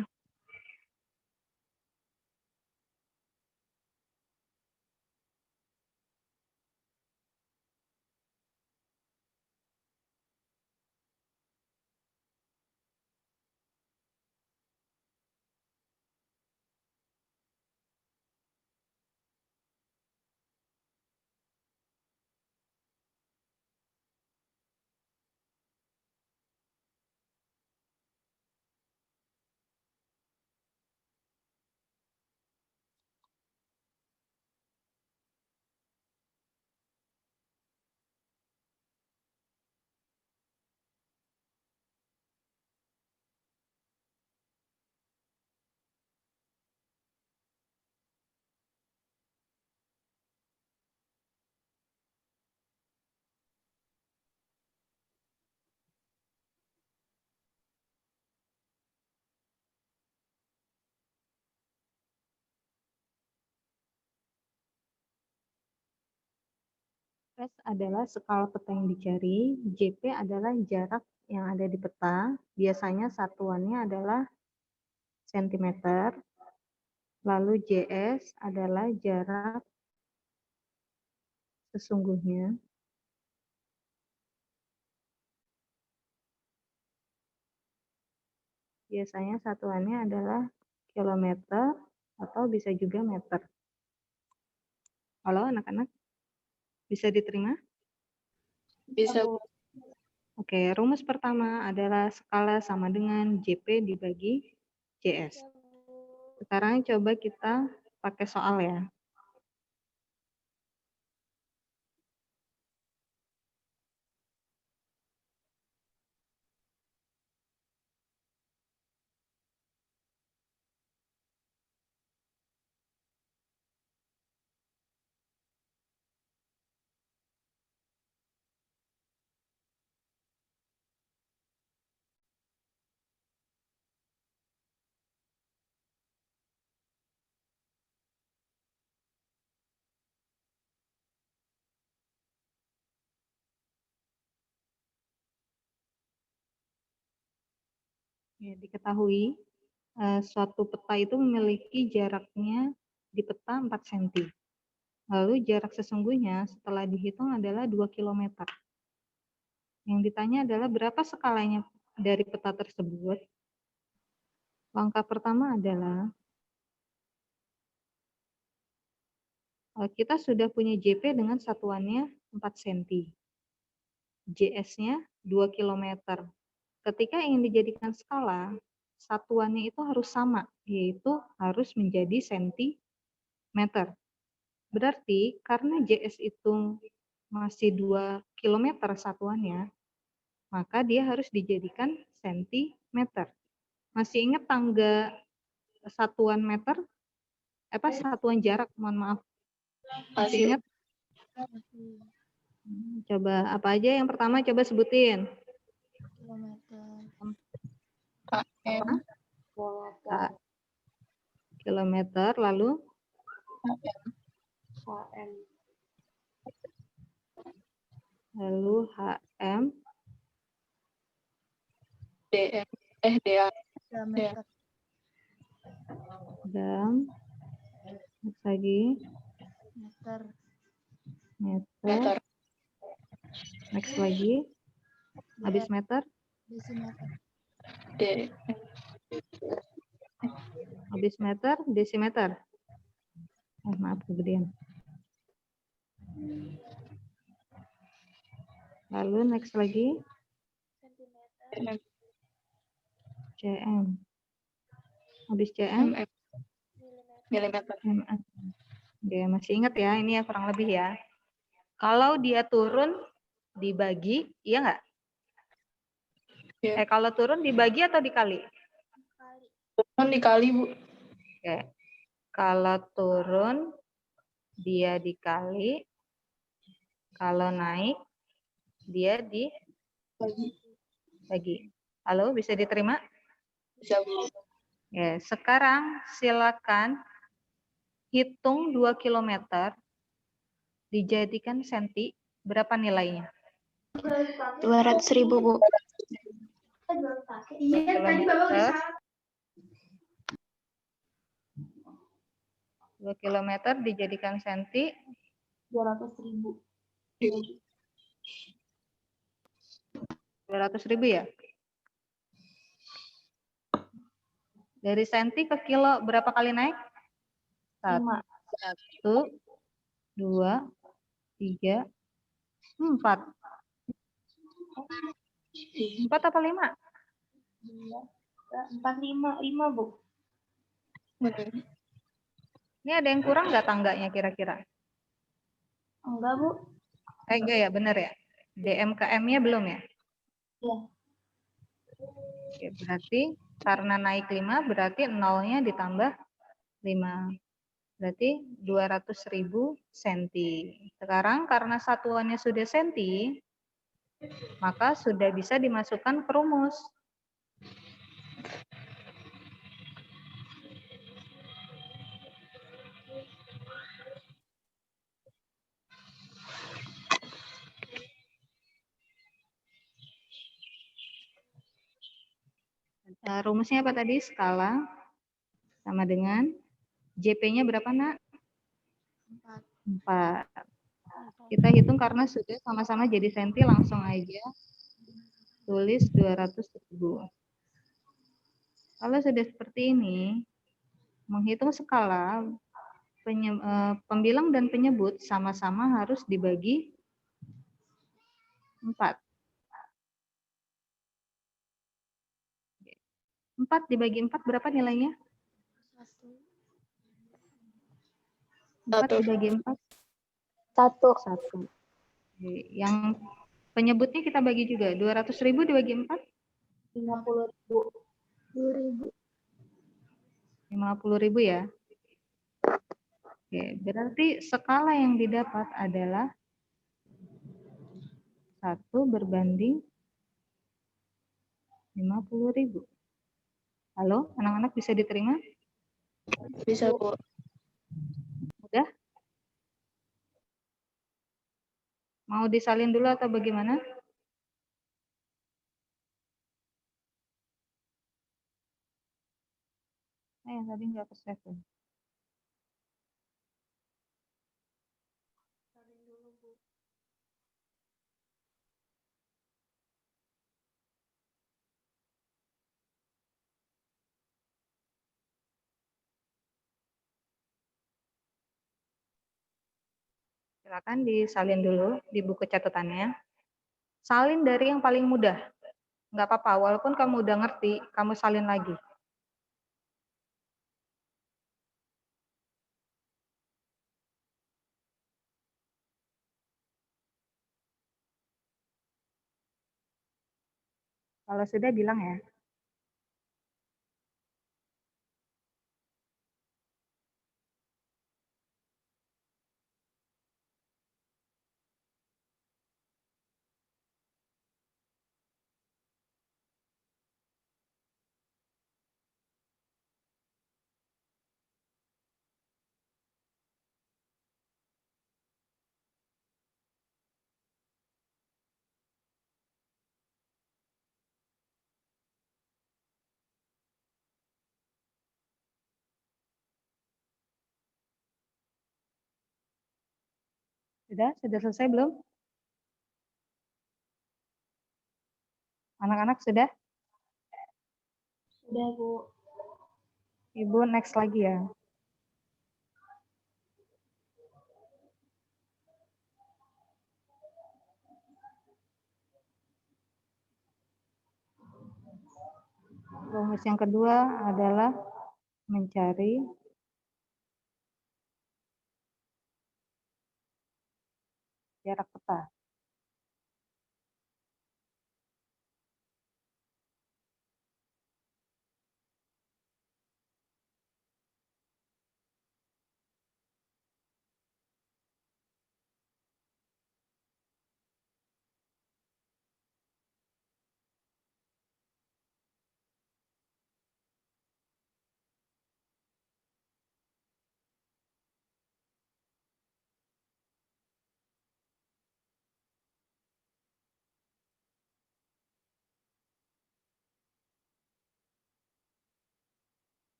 S adalah skala peta yang dicari, JP adalah jarak yang ada di peta, biasanya satuannya adalah sentimeter, lalu JS adalah jarak sesungguhnya, biasanya satuannya adalah kilometer atau bisa juga meter. Halo anak-anak, bisa diterima? Bisa. Oke, rumus pertama adalah skala sama dengan JP dibagi JS. Sekarang coba kita pakai soal ya. Ya, diketahui suatu peta itu memiliki jaraknya di peta 4 cm. Lalu jarak sesungguhnya setelah dihitung adalah 2 km. Yang ditanya adalah berapa skalanya dari peta tersebut. Langkah pertama adalah kita sudah punya JP dengan satuannya 4 cm. JS-nya 2 km. Ketika ingin dijadikan skala, satuannya itu harus sama, yaitu harus menjadi sentimeter. Berarti karena JS itu masih 2 km satuannya, maka dia harus dijadikan sentimeter. Masih ingat tangga satuan meter? Satuan jarak, mohon maaf. Masih ingat? Coba apa aja yang pertama coba sebutin. Apa? Kilometer, lalu HM. lalu HM, DM. DA. dan lagi meter, next lagi, habis meter, D. habis meter, desimeter. Maaf kegedean. Lalu next lagi, cm. Habis cm, Milimeter. mm. Oke, masih ingat ya, ini ya kurang lebih ya. Kalau dia turun dibagi, iya nggak? Ya. Kalau turun dibagi atau dikali? Turun dikali, Bu. Oke. Kalau turun dia dikali, kalau naik dia dibagi. Halo, bisa diterima? Bisa, Bu. Ya, sekarang silakan hitung 2 kilometer dijadikan senti, berapa nilainya? 200.000, Bu. 2 kilometer. 2 kilometer dijadikan senti, 200.000. 200.000 ya? Dari senti ke kilo berapa kali naik? 5. 1, 2, 3, 4. 4 apa 5? 4, 5, Bu. Benar. Ini ada yang kurang nggak tangganya kira-kira? Enggak, Bu. Enggak ya, benar ya? DMKM-nya belum ya? Iya. Oke, berarti karena naik 5, berarti nolnya ditambah 5. Berarti 200.000 senti. Sekarang karena satuannya sudah senti, maka sudah bisa dimasukkan ke rumus. Rumusnya apa tadi? Skala sama dengan JP-nya berapa, Nak? 4. Kita hitung karena sudah sama-sama jadi senti, langsung aja tulis 200.000. Kalau sudah seperti ini, menghitung skala, pembilang dan penyebut sama-sama harus dibagi 4. 4 dibagi 4 berapa nilainya? 4 dibagi 4? 1. 1. Yang penyebutnya kita bagi juga. 200.000 dibagi 4? 50.000. 2.000. 50.000 ya. Oke, berarti skala yang didapat adalah 1 berbanding 50.000. Halo, anak-anak bisa diterima? Bisa, Bu. Udah? Mau disalin dulu atau bagaimana? Tadi nggak ke-save ya. Silakan disalin dulu di buku catatannya. Salin dari yang paling mudah. Nggak apa-apa, walaupun kamu udah ngerti, kamu salin lagi. Kalau sudah bilang ya. Sudah selesai belum? Anak-anak sudah? Sudah, Bu. Ibu next lagi ya. Rumus yang kedua adalah mencari jarak peta.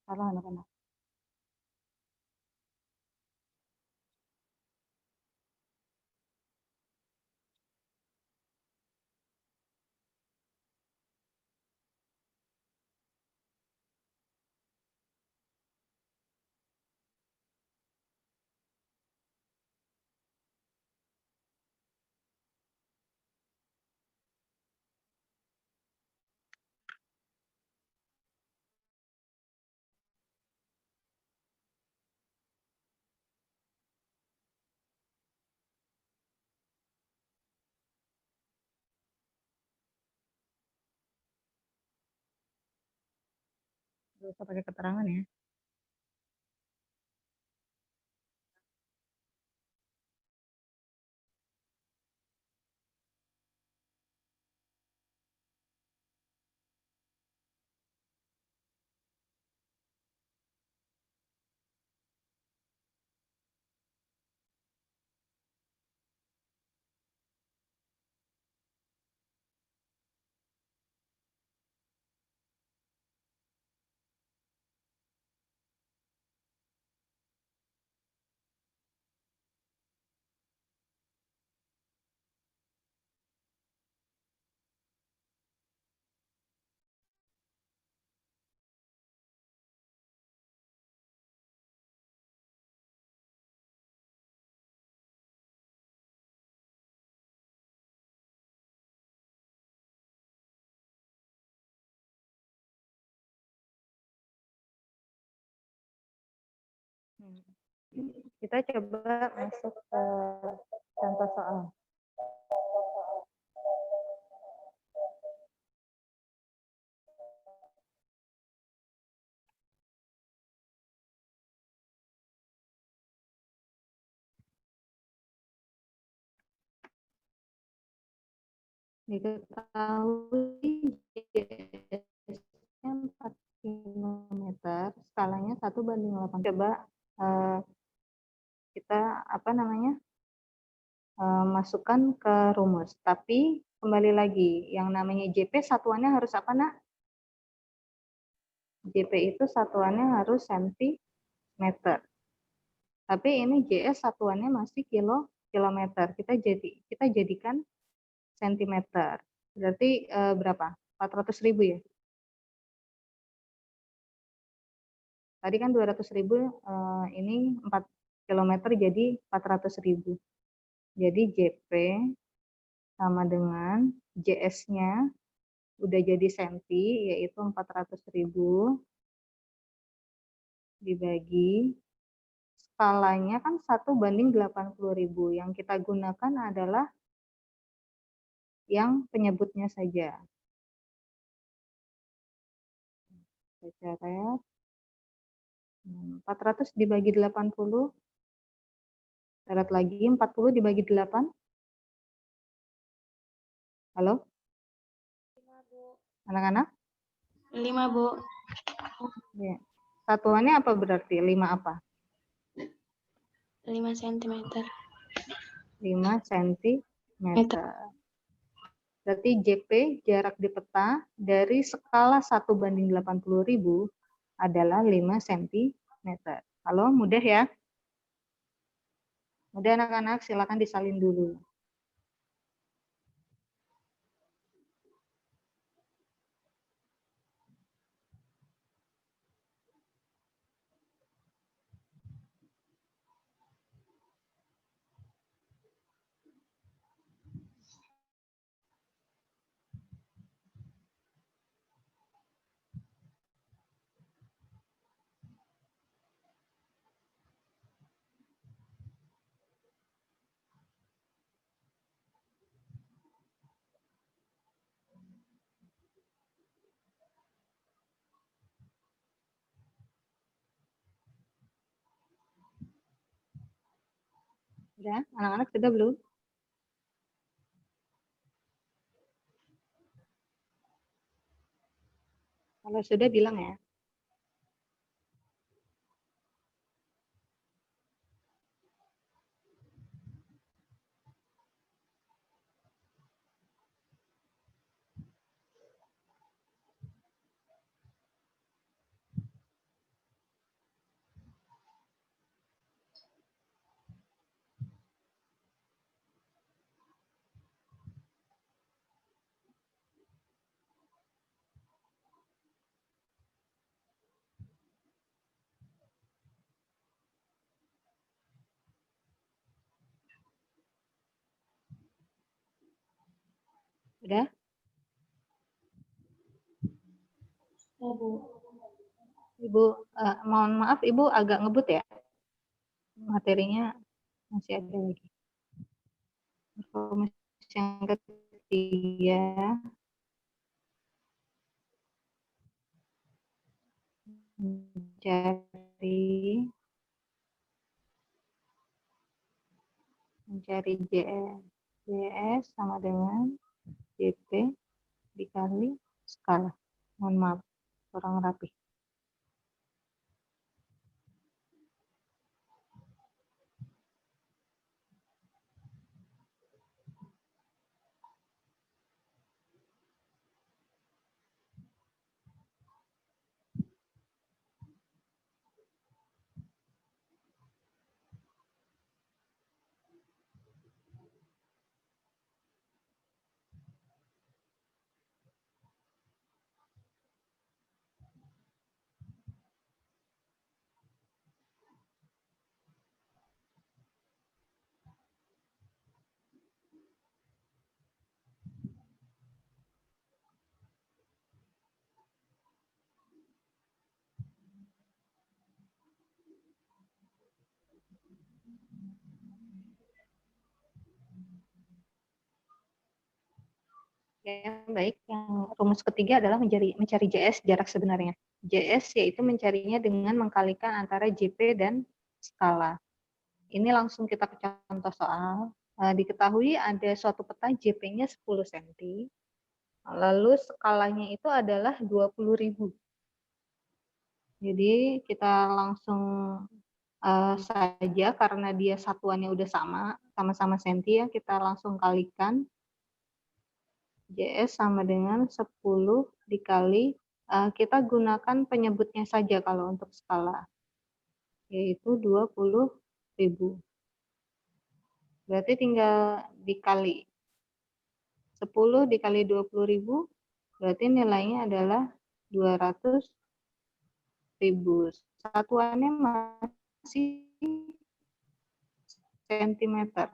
Salah anak-anak. Gak usah pakai keterangan ya. Kita coba masuk ke contoh soal. Diketahui JS-nya 4 km, skalanya 1:8. Coba kita masukkan ke rumus. Tapi kembali lagi, yang namanya JP satuannya harus apa, Nak? JP itu satuannya harus cm. Tapi ini JS satuannya masih kilometer. Kita jadikan cm. Berarti berapa? 400.000 ya? Tadi kan 200.000, ini 4 km jadi 400.000. Jadi JP sama dengan JS-nya udah jadi senti, yaitu 400.000 dibagi skalanya kan 1:80.000. Yang kita gunakan adalah yang penyebutnya saja. Saya coret. 400 dibagi 80. Coret lagi 40 dibagi 8. Halo? Anak-anak? 5, Bu. Ya. Satuannya apa berarti? 5 apa? 5 cm. 5 cm. Berarti JP, jarak di peta, dari skala 1:80.000 adalah 5 cm. Halo, mudah ya? Mudah anak-anak, silakan disalin dulu. Udah, anak-anak sudah belum? Kalau sudah bilang ya. Udah? Ya, Bu. Ibu, mohon maaf Ibu agak ngebut ya. Materinya masih ada lagi. Rumus yang ketiga, mencari JS sama dengan JP dikali skala. Mohon maaf, kurang rapi. Ya, baik. Yang rumus ketiga adalah mencari JS jarak sebenarnya. JS yaitu mencarinya dengan mengkalikan antara JP dan skala. Ini langsung kita ke contoh soal. Diketahui ada suatu peta JP-nya 10 cm, lalu skalanya itu adalah 20.000. Jadi kita langsung saja karena dia satuannya udah sama-sama senti ya, kita langsung kalikan. JS sama dengan 10 dikali, kita gunakan penyebutnya saja kalau untuk skala, yaitu 20.000. Berarti tinggal dikali 10 dikali 20.000, berarti nilainya adalah 200.000. Satuannya masih sentimeter.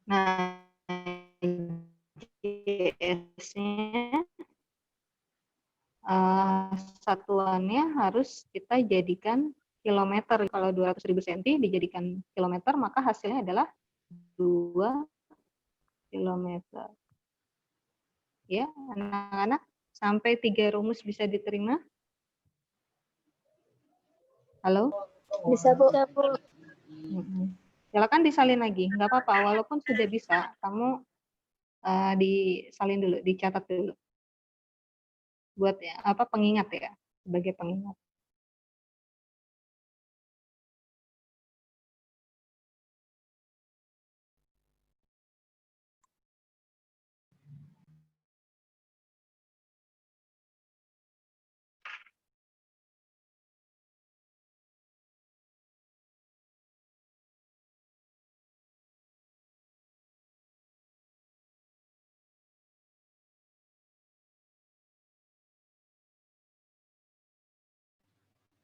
Nah, JS-nya satuannya harus kita jadikan kilometer. Kalau 200.000 cm dijadikan kilometer, maka hasilnya adalah 2 kilometer. Ya, anak-anak, sampai 3 rumus bisa diterima? Halo? Bisa, Bu. Silakan disalin lagi, nggak apa-apa. Walaupun sudah bisa, kamu disalin dulu, dicatat dulu. Buat pengingat ya, sebagai pengingat.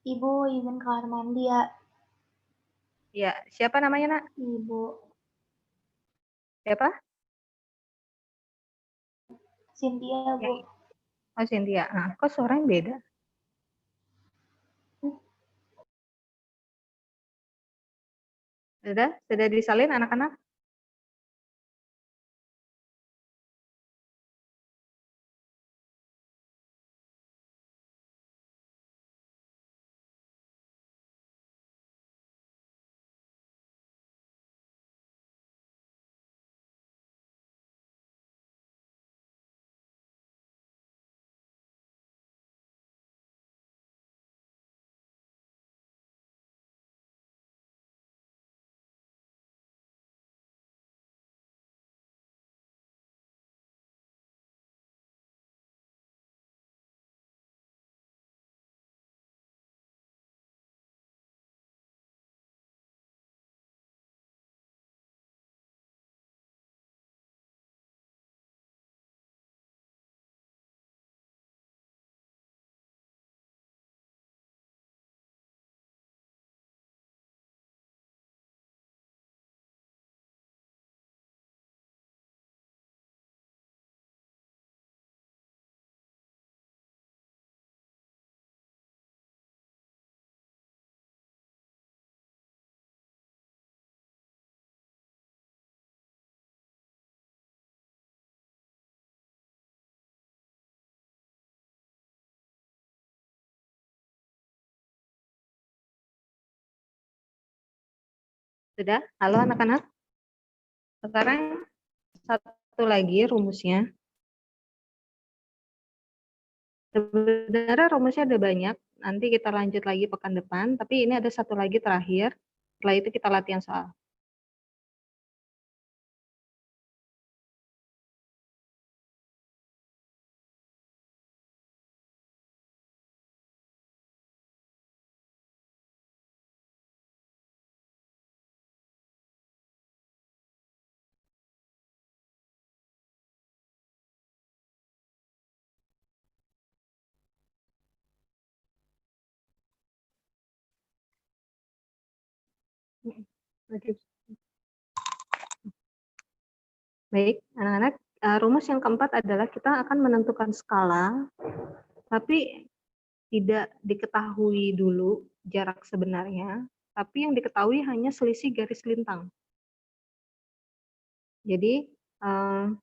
Ibu izin kamar mandi ya. Ya, siapa namanya, Nak? Ibu. Siapa? Cynthia, Bu. Oh, Cynthia. Nah, kok suaranya beda? Sudah disalin anak-anak? Sudah? Halo anak-anak? Sekarang satu lagi rumusnya. Sebenarnya rumusnya ada banyak. Nanti kita lanjut lagi pekan depan. Tapi ini ada satu lagi terakhir. Setelah itu kita latihan soal. Oke. Baik, anak-anak, rumus yang keempat adalah kita akan menentukan skala, tapi tidak diketahui dulu jarak sebenarnya, tapi yang diketahui hanya selisih garis lintang. Jadi, 1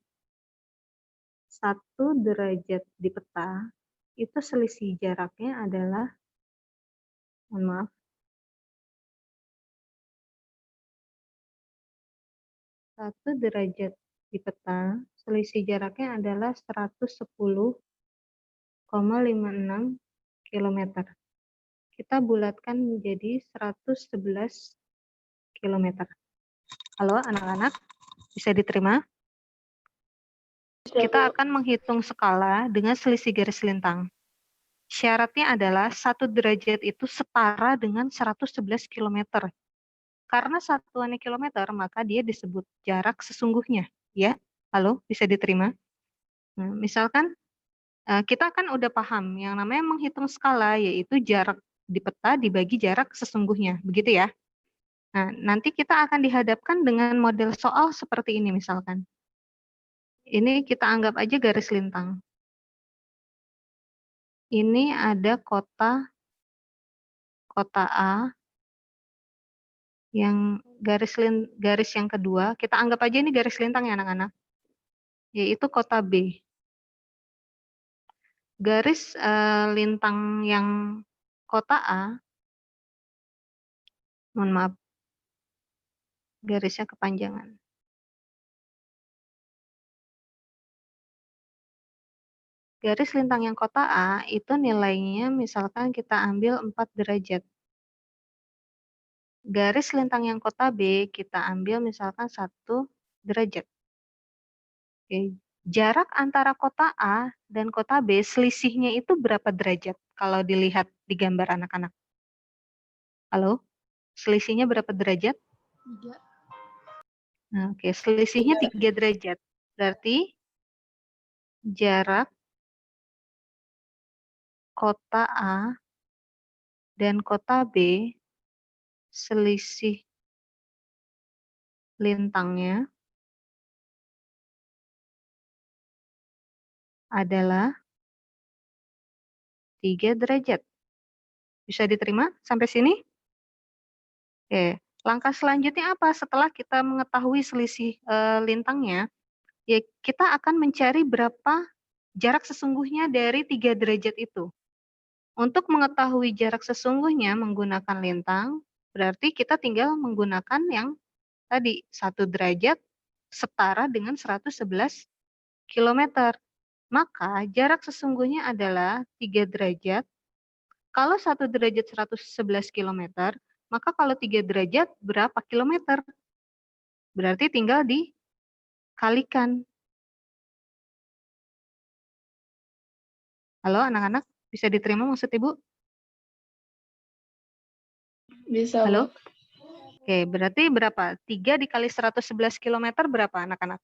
derajat di peta, itu selisih jaraknya adalah, mohon maaf, 1 derajat di peta, selisih jaraknya adalah 110,56 km. Kita bulatkan menjadi 111 km. Halo anak-anak, bisa diterima? Kita akan menghitung skala dengan selisih garis lintang. Syaratnya adalah 1 derajat itu setara dengan 111 km. Karena satuannya kilometer, maka dia disebut jarak sesungguhnya. Ya, halo, bisa diterima? Nah, misalkan kita kan udah paham yang namanya menghitung skala, yaitu jarak di peta dibagi jarak sesungguhnya, begitu ya? Nah, nanti kita akan dihadapkan dengan model soal seperti ini misalkan. Ini kita anggap aja garis lintang. Ini ada kota A yang garis yang kedua, kita anggap aja ini garis lintang ya anak-anak, yaitu kota B. Garis lintang yang kota A, mohon maaf, garisnya kepanjangan. Garis lintang yang kota A itu nilainya misalkan kita ambil 4 derajat. Garis lintang yang kota B kita ambil misalkan 1 derajat. Oke. Jarak antara kota A dan kota B selisihnya itu berapa derajat kalau dilihat di gambar anak-anak? Halo? Selisihnya berapa derajat? 3. Nah, oke, selisihnya 3 derajat. Berarti jarak kota A dan kota B selisih lintangnya adalah 3 derajat. Bisa diterima sampai sini? Oke, langkah selanjutnya apa setelah kita mengetahui selisih lintangnya? Ya, kita akan mencari berapa jarak sesungguhnya dari 3 derajat itu. Untuk mengetahui jarak sesungguhnya menggunakan lintang, berarti kita tinggal menggunakan yang tadi, 1 derajat setara dengan 111 km. Maka jarak sesungguhnya adalah 3 derajat. Kalau 1 derajat 111 km, maka kalau 3 derajat berapa kilometer? Berarti tinggal dikalikan. Halo anak-anak, bisa diterima maksud Ibu? Bisa, Halo? Bu. Oke, berarti berapa? 3 dikali 111 km berapa anak-anak?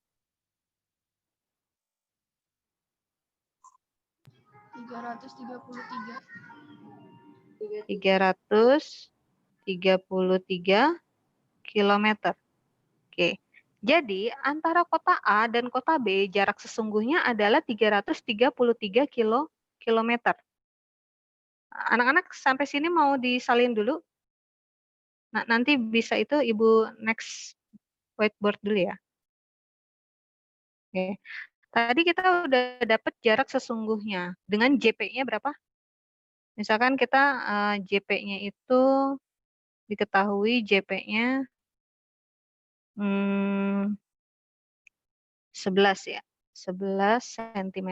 333. 333 km. Oke. Jadi, antara kota A dan kota B jarak sesungguhnya adalah 333 km. Anak-anak sampai sini mau disalin dulu? Nah, nanti bisa itu Ibu next whiteboard dulu ya. Oke. Tadi kita udah dapat jarak sesungguhnya dengan JP-nya berapa? Misalkan kita JP-nya itu diketahui JP-nya 11 ya. 11 cm.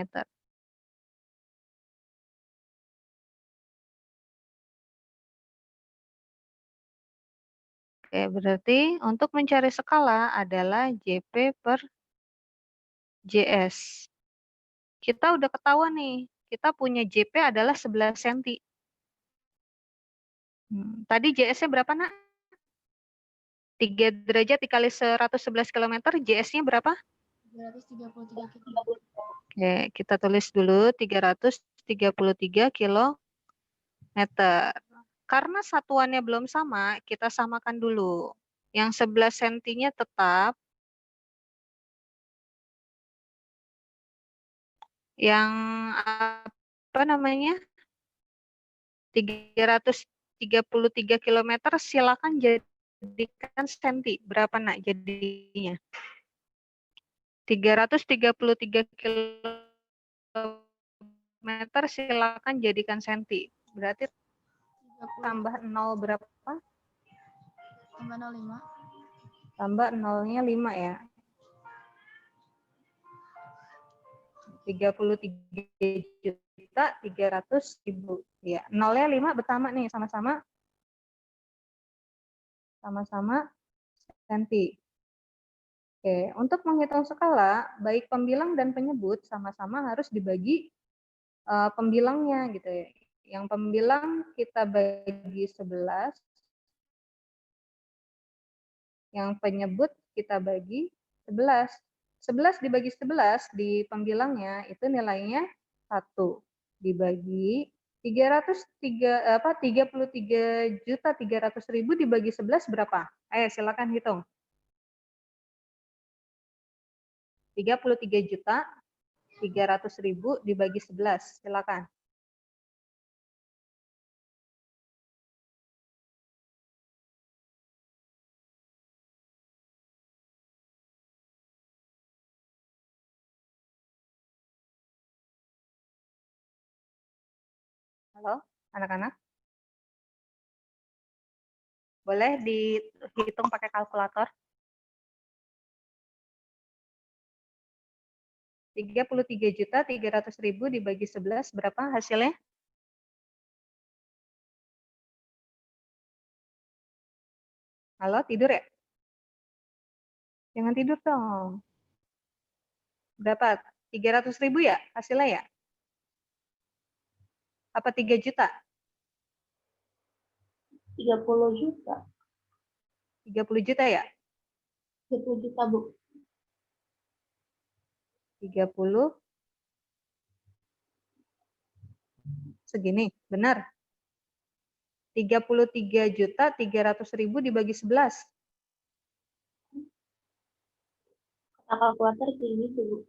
Oke, berarti untuk mencari skala adalah JP per JS. Kita udah ketahuan nih, kita punya JP adalah 11 cm. Tadi JS-nya berapa, Nak? 3 derajat dikali 111 km, JS-nya berapa? 333 km. Oke, kita tulis dulu 333 kilometer. Karena satuannya belum sama, kita samakan dulu. Yang 11 cm-nya tetap. Yang apa namanya? 333 km silakan jadikan senti. Berapa, Nak, jadinya? 333 km silakan jadikan senti. Berarti 30 tambah 0 berapa? tambah 05. Tambah 0-nya 5 ya. 33.300.000. Ya, 0-nya 5 bersama nih, sama-sama senti. Oke, untuk menghitung skala, baik pembilang dan penyebut sama-sama harus dibagi pembilangnya gitu ya. Yang pembilang kita bagi 11, yang penyebut kita bagi 11. 11 dibagi 11 di pembilangnya itu nilainya 1 dibagi 33.300.000 dibagi 11 berapa? Ayo silakan hitung. 33.300.000 dibagi 11, silakan. Halo, anak-anak? Boleh dihitung pakai kalkulator? 33.300.000 dibagi 11 berapa hasilnya? Halo, tidur ya? Jangan tidur dong. Berapa? 300.000 ya hasilnya ya? Apa 3 juta? 30 juta. 30 juta ya? 30 juta, Bu. 30 segini, benar. 33.300.000 dibagi 11. Kata kalkulator kayak gitu, Bu.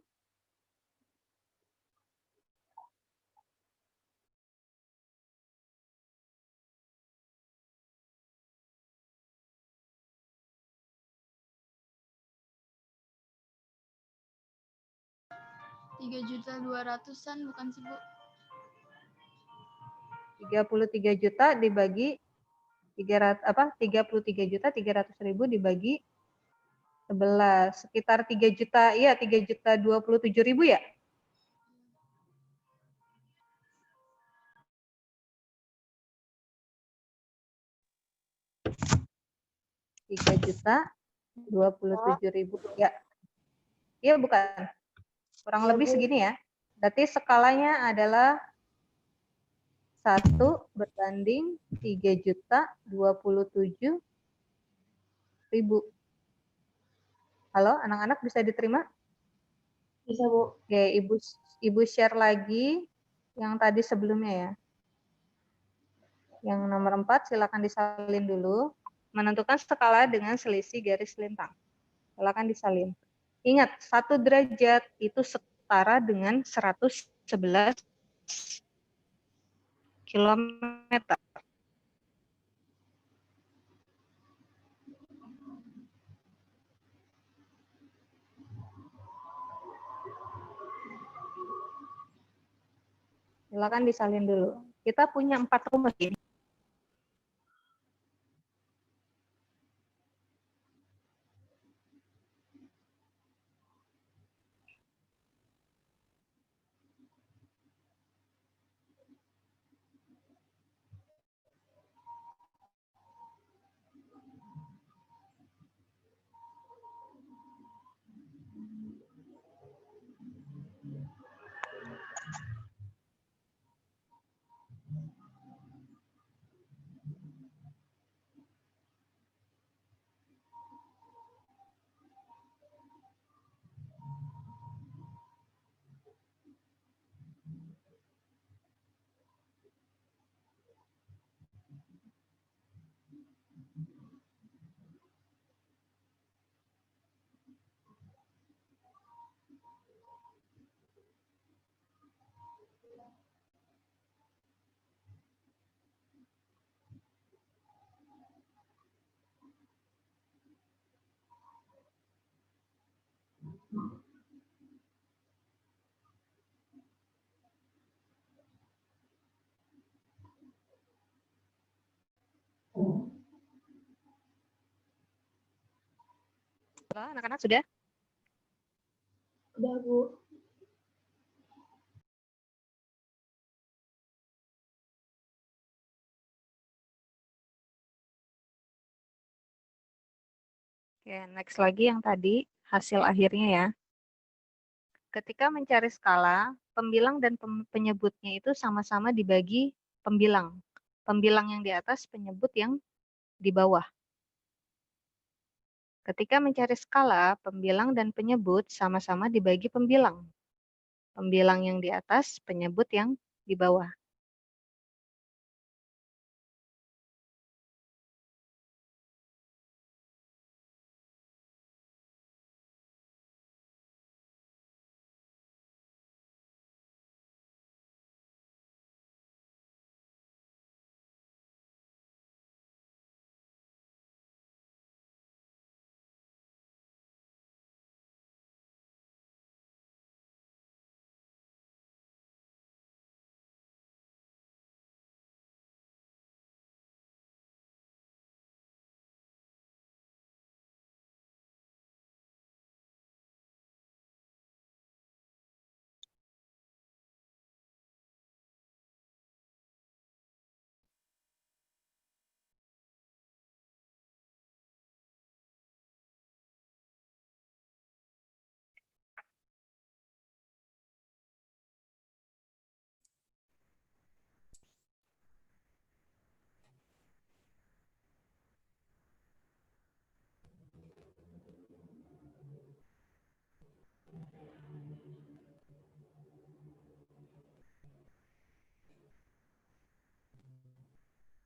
Rp3.200.000-an bukan sih, Bu? 33 juta dibagi 33.300.000 dibagi 11 sekitar 3 juta, iya 3.027.000 ya? 3.027.000 ya. Iya bukan? Kurang lebih segini ya. Berarti skalanya adalah 1 berbanding 3.027.000. Halo, anak-anak bisa diterima? Bisa, Bu. Oke, Ibu share lagi yang tadi sebelumnya ya. Yang nomor 4 silakan disalin dulu. Menentukan skala dengan selisih garis lintang. Silakan disalin. Ingat, 1 derajat itu setara dengan 111 kilometer. Silakan disalin dulu. Kita punya 4 rumus ini. Halo, anak-anak sudah? Udah, Bu. Oke, next lagi yang tadi hasil akhirnya ya. Ketika mencari skala, pembilang dan penyebutnya itu sama-sama dibagi pembilang. Pembilang yang di atas, penyebut yang di bawah. Ketika mencari skala, pembilang dan penyebut sama-sama dibagi pembilang. Pembilang yang di atas, penyebut yang di bawah.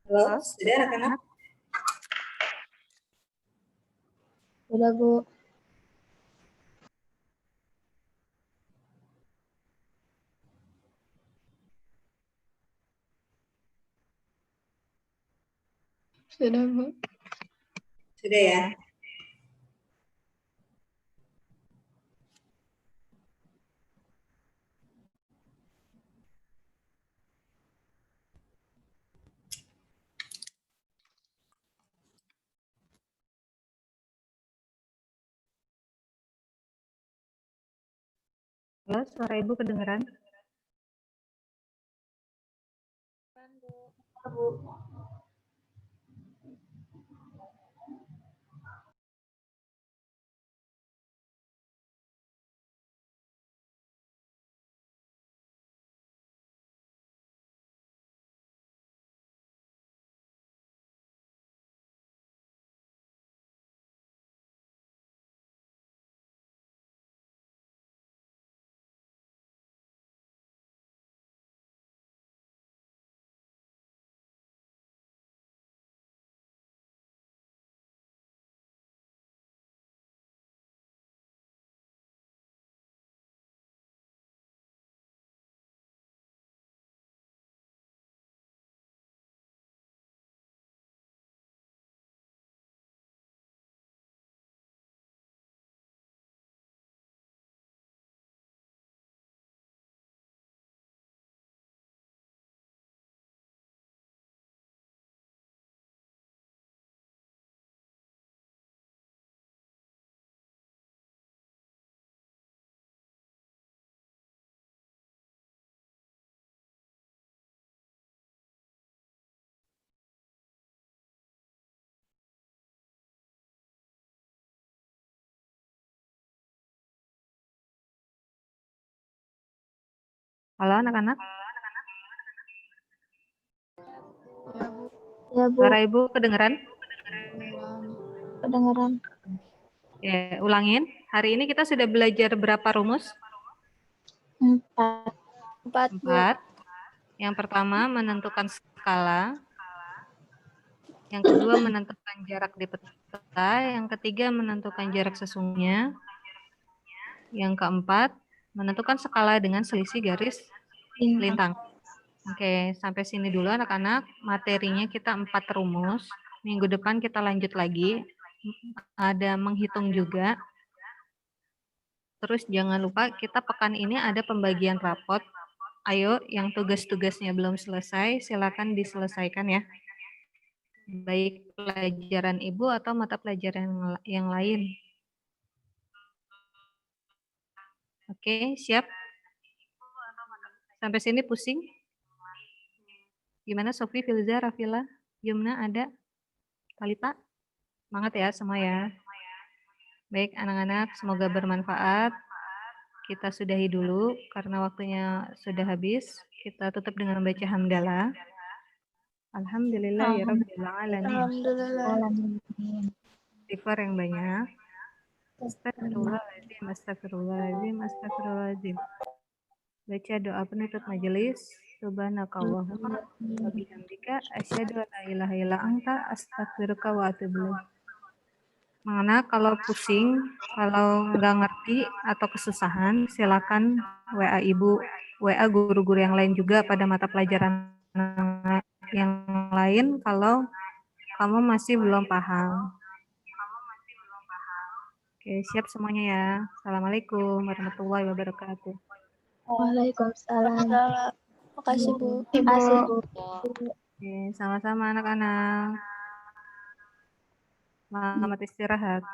Halo, sudah anak-anak? Udah, Bu. Sudah, Bu. Sudah ya? Halo, suara Ibu kedengeran? Bu. Halo, anak-anak? Ya, Bu. Ya, Bu. Suara Ibu kedengeran? Kedengeran. Kedengeran. Ya, ulangin. Hari ini kita sudah belajar berapa rumus? 4. 4, Bu. 4. Yang pertama, menentukan skala. Yang kedua, menentukan jarak di peta. Yang ketiga, menentukan jarak sesungguhnya. Yang keempat, menentukan skala dengan selisih garis lintang. Oke, sampai sini dulu anak-anak. Materinya kita 4 rumus. Minggu depan kita lanjut lagi. Ada menghitung juga. Terus jangan lupa kita pekan ini ada pembagian rapot. Ayo yang tugas-tugasnya belum selesai silakan diselesaikan ya. Baik pelajaran Ibu atau mata pelajaran yang lain. Oke, siap? Sampai sini pusing? Gimana Sofi, Filza, Rafila, Yumna ada? Talita? Semangat ya semua ya. Baik anak-anak, semoga bermanfaat. Kita sudahi dulu karena waktunya sudah habis. Kita tutup dengan membaca hamdalah. Alhamdulillahirabbil alamin. Alhamdulillah. Istighfar yang banyak. Astagfirullahaladzim, astagfirullahaladzim, astagfirullahaladzim. Baca doa penutup majelis. Subhanakallahumma wa bihamdika asyhadu an la ilaha illa anta astaghfiruka wa atubu ilaik. Mana kalau pusing, kalau nggak ngerti atau kesusahan, silakan WA Ibu, WA guru-guru yang lain juga pada mata pelajaran yang lain kalau kamu masih belum paham. Oke, siap semuanya ya. Assalamualaikum warahmatullahi wabarakatuh. Waalaikumsalam. Makasih Bu. Terima kasih, Bu. Oke, sama-sama anak-anak. Selamat istirahat.